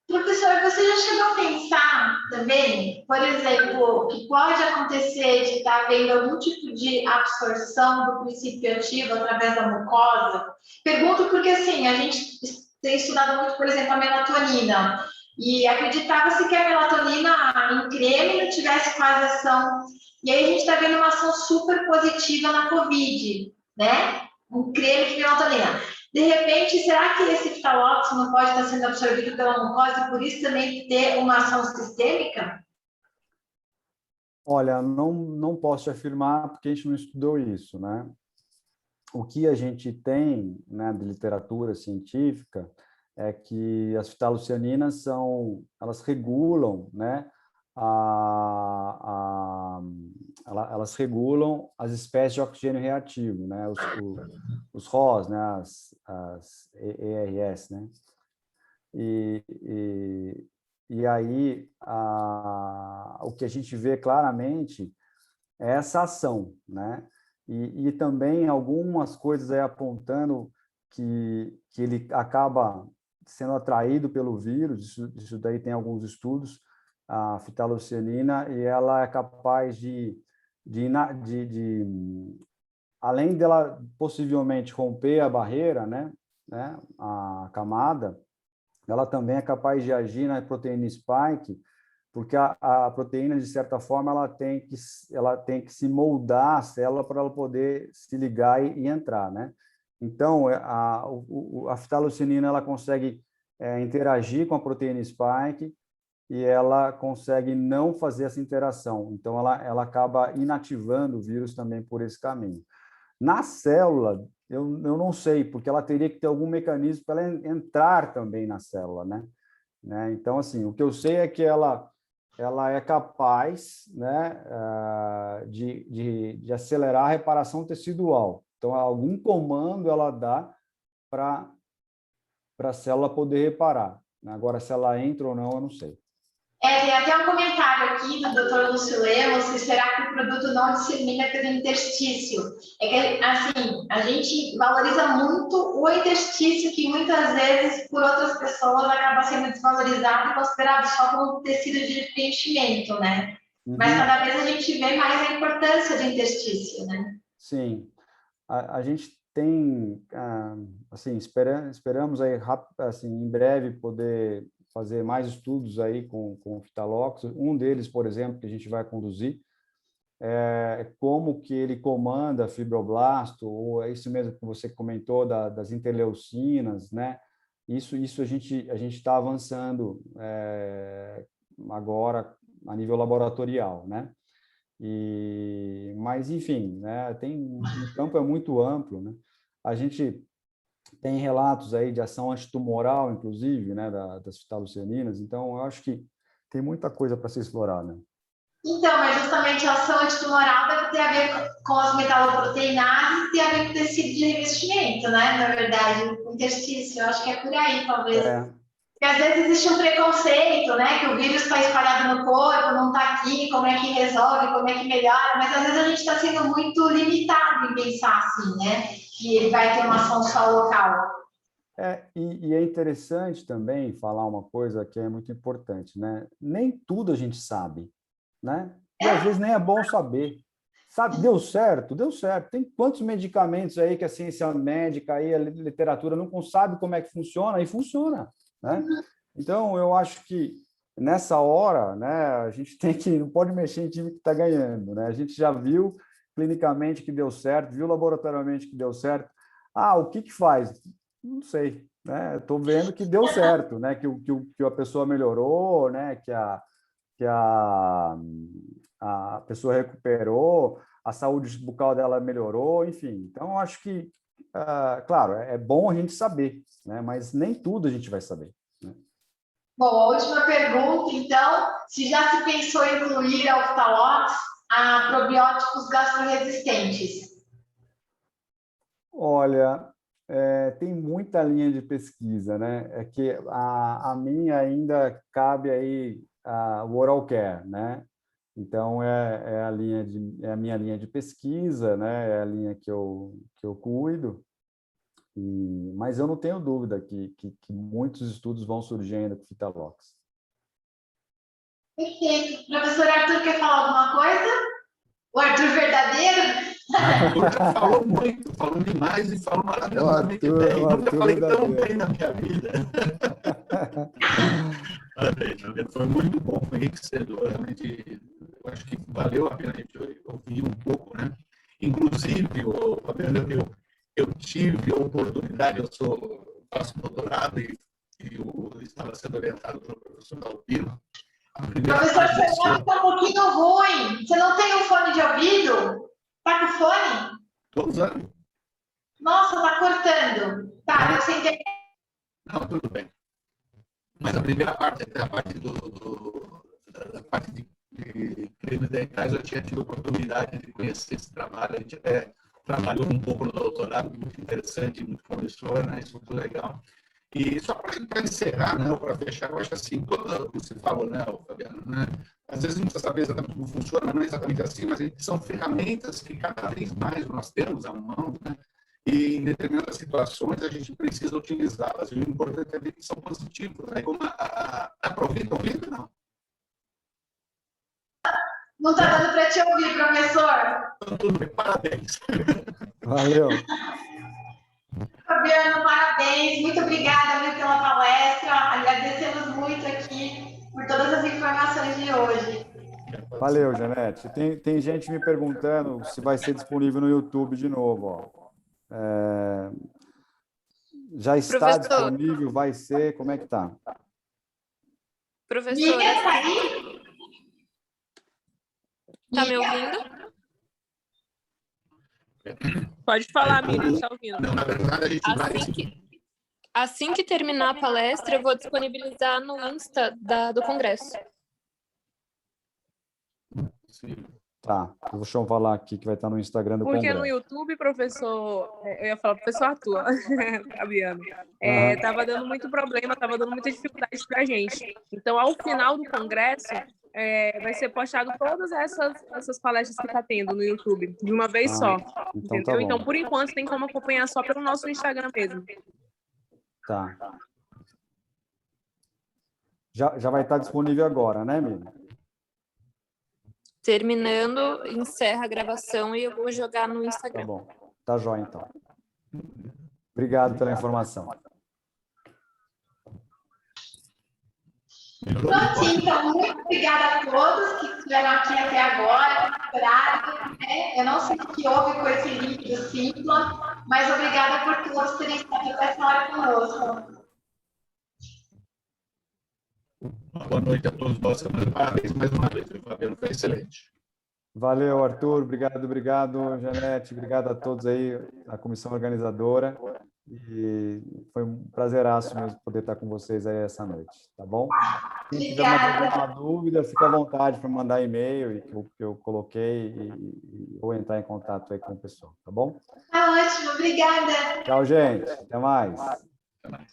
Speaker 3: Professor, você já chegou a pensar também, por exemplo, que pode acontecer de estar havendo algum tipo de absorção do princípio ativo através da mucosa? Pergunto porque, assim, a gente tem estudado muito, por exemplo, a melatonina, e acreditava-se que a melatonina em creme não tivesse quase ação, e aí a gente está vendo uma ação super positiva na COVID, né? Um creme de melatonina. De repente, será que esse fitaloxo não pode estar sendo absorvido pela mucosa e por isso também ter uma ação sistêmica?
Speaker 5: Olha, não posso te afirmar porque a gente não estudou isso, né? O que a gente tem, né, de literatura científica é que as fitolucianinas elas regulam, né, elas regulam as espécies de oxigênio reativo, né, os ROS, né, as ERS, né, e aí o que a gente vê claramente é essa ação, né, e também algumas coisas aí apontando que ele acaba sendo atraído pelo vírus, isso daí tem alguns estudos, a fitolucianina, e ela é capaz além dela possivelmente romper a barreira, né, a camada, ela também é capaz de agir na proteína spike, porque a proteína, de certa forma, ela tem que se moldar a célula para ela poder se ligar e entrar, né? Então, a fitolucinina ela consegue interagir com a proteína spike e ela consegue não fazer essa interação. Então, ela acaba inativando o vírus também por esse caminho. Na célula, eu não sei, porque ela teria que ter algum mecanismo para ela entrar também na célula, né? Então, assim, o que eu sei é que ela é capaz, né, de acelerar a reparação tecidual. Então, algum comando ela dá para a célula poder reparar. Agora, se ela entra ou não, eu não sei.
Speaker 3: Tem até um comentário aqui do Dr. Lúcio Lemos, que será que o produto não dissemina pelo interstício? É que, assim, a gente valoriza muito o interstício, que muitas vezes, por outras pessoas, acaba sendo desvalorizado e considerado só como tecido de preenchimento, né? Uhum. Mas cada vez a gente vê mais a importância do interstício, né?
Speaker 5: Sim. A gente tem, assim, esperamos aí, assim, em breve poder fazer mais estudos aí com o fitalox. Um deles, por exemplo, que a gente vai conduzir, é como que ele comanda fibroblasto, ou é isso mesmo que você comentou das interleucinas, né? Isso a gente está avançando agora a nível laboratorial, né? Mas, enfim, né? O campo é muito amplo, né? A gente tem relatos aí de ação antitumoral, inclusive, né, das fitolucianinas. Então, eu acho que tem muita coisa para ser explorada.
Speaker 3: Então, mas justamente a ação antitumoral deve ter a ver com as metaloproteinases e tem a ver com o tecido de revestimento, né? Na verdade, o interstício, eu acho que é por aí, talvez. Porque às vezes existe um preconceito, né? Que o vírus está espalhado no corpo, não está aqui, como é que resolve, como é que melhora, mas às vezes a gente está sendo muito limitado em pensar assim, né? Que ele vai ter uma ação só local.
Speaker 5: E é interessante também falar uma coisa que é muito importante, né? Nem tudo a gente sabe, né? e às vezes nem é bom saber. Sabe, deu certo? Deu certo. Tem quantos medicamentos aí que a ciência médica, aí, a literatura não sabe como é que funciona, e funciona, né? Então, eu acho que nessa hora, né, a gente não pode mexer em time que está ganhando, né? A gente já viu clinicamente que deu certo, viu laboratoriamente que deu certo. O que faz? Não sei, né? Estou vendo que deu certo, né? Que a pessoa melhorou, né? Que a pessoa recuperou, a saúde bucal dela melhorou, enfim. Então, acho que, claro, é bom a gente saber, né? Mas nem tudo a gente vai saber. Né?
Speaker 3: Bom, a última pergunta, então, se já se pensou em incluir a Oftalox a probióticos gastroresistentes?
Speaker 5: Olha, tem muita linha de pesquisa, né? É que a minha ainda cabe aí o oral care, né? Então é a minha linha de pesquisa, né? É a linha que eu cuido. Mas eu não tenho dúvida que muitos estudos vão surgir ainda com Fitalox.
Speaker 3: Perfeito. Professor Arthur, quer falar alguma coisa? O Arthur verdadeiro?
Speaker 1: Arthur já falou muito, falou demais e falou maravilhosamente bem. Nunca falei tão bem na minha vida. Foi muito bom, foi enriquecedor. Realmente, eu acho que valeu a pena a gente ouvir um pouco, né? Inclusive, Fabiano, eu tive a oportunidade, faço doutorado e eu estava sendo orientado pelo professor Albino.
Speaker 3: Professor, seu áudio está um pouquinho ruim. Você não tem um fone de ouvido? Está com fone?
Speaker 1: Estou usando.
Speaker 3: Nossa, está cortando. Tá, eu sentei.
Speaker 1: Não, tudo bem. Mas a primeira parte, até a parte da parte de crimes dentais, eu tinha tido a oportunidade de conhecer esse trabalho. A gente até trabalhou um pouco no doutorado, muito interessante, muito promissor, né? Isso é muito legal. E só para encerrar, né, para fechar, eu acho assim, tudo você falou, né, Fabiano, né? Às vezes não precisa saber exatamente como funciona, não é exatamente assim, mas são ferramentas que cada vez mais nós temos à mão, né? E em determinadas situações a gente precisa utilizá-las. E o importante é ver que são positivos, né? Como aproveita, não.
Speaker 3: Não está dando para te ouvir, professor.
Speaker 1: Então, tudo bem, parabéns.
Speaker 5: Valeu.
Speaker 3: Fabiano, parabéns. Muito obrigada pela palestra. Agradecemos muito aqui por todas as informações de hoje.
Speaker 5: Valeu, Janete. Tem gente me perguntando se vai ser disponível no YouTube de novo. Ó. Já está disponível? Vai ser? Como é que está?
Speaker 2: Professora, está me ouvindo?
Speaker 6: Pode falar, Miriam, está ouvindo.
Speaker 1: Não, na verdade, a gente
Speaker 2: Assim que terminar a palestra, eu vou disponibilizar no Insta do Congresso.
Speaker 1: Sim.
Speaker 5: Tá, deixa eu falar aqui que vai estar no Instagram do Congresso.
Speaker 6: Porque no YouTube, professor, eu ia falar professor Arthur, Fabiano, estava dando muito problema, estava dando muita dificuldade para a gente. Então, ao final do Congresso, vai ser postado todas essas palestras que está tendo no YouTube, de uma vez só.
Speaker 5: Então,
Speaker 6: entendeu?
Speaker 5: tá bom.
Speaker 6: Então, por enquanto, tem como acompanhar só pelo nosso Instagram mesmo.
Speaker 5: Tá. Já vai estar disponível agora, né, Miriam?
Speaker 2: Terminando, encerra a gravação e eu vou jogar no Instagram.
Speaker 5: Tá bom. Tá jóia, então. Obrigado pela informação.
Speaker 3: Pronto, então, muito obrigada a todos que estiveram aqui até agora, né? Eu não sei o que houve com esse link do Simpla, mas obrigada por todos terem estado até essa hora conosco.
Speaker 1: Boa noite a todos nós. Parabéns mais uma vez, Fabiano. Foi excelente.
Speaker 5: Valeu, Arthur. Obrigado, Janete. Obrigado a todos aí, a comissão organizadora. E foi um prazeraço mesmo poder estar com vocês aí essa noite, tá bom? Quem tiver mais alguma dúvida, fica à vontade para mandar e-mail que eu coloquei e vou entrar em contato aí com o pessoal, tá bom?
Speaker 3: Tá ótimo, obrigada.
Speaker 5: Tchau, gente. Até mais.
Speaker 1: Até mais.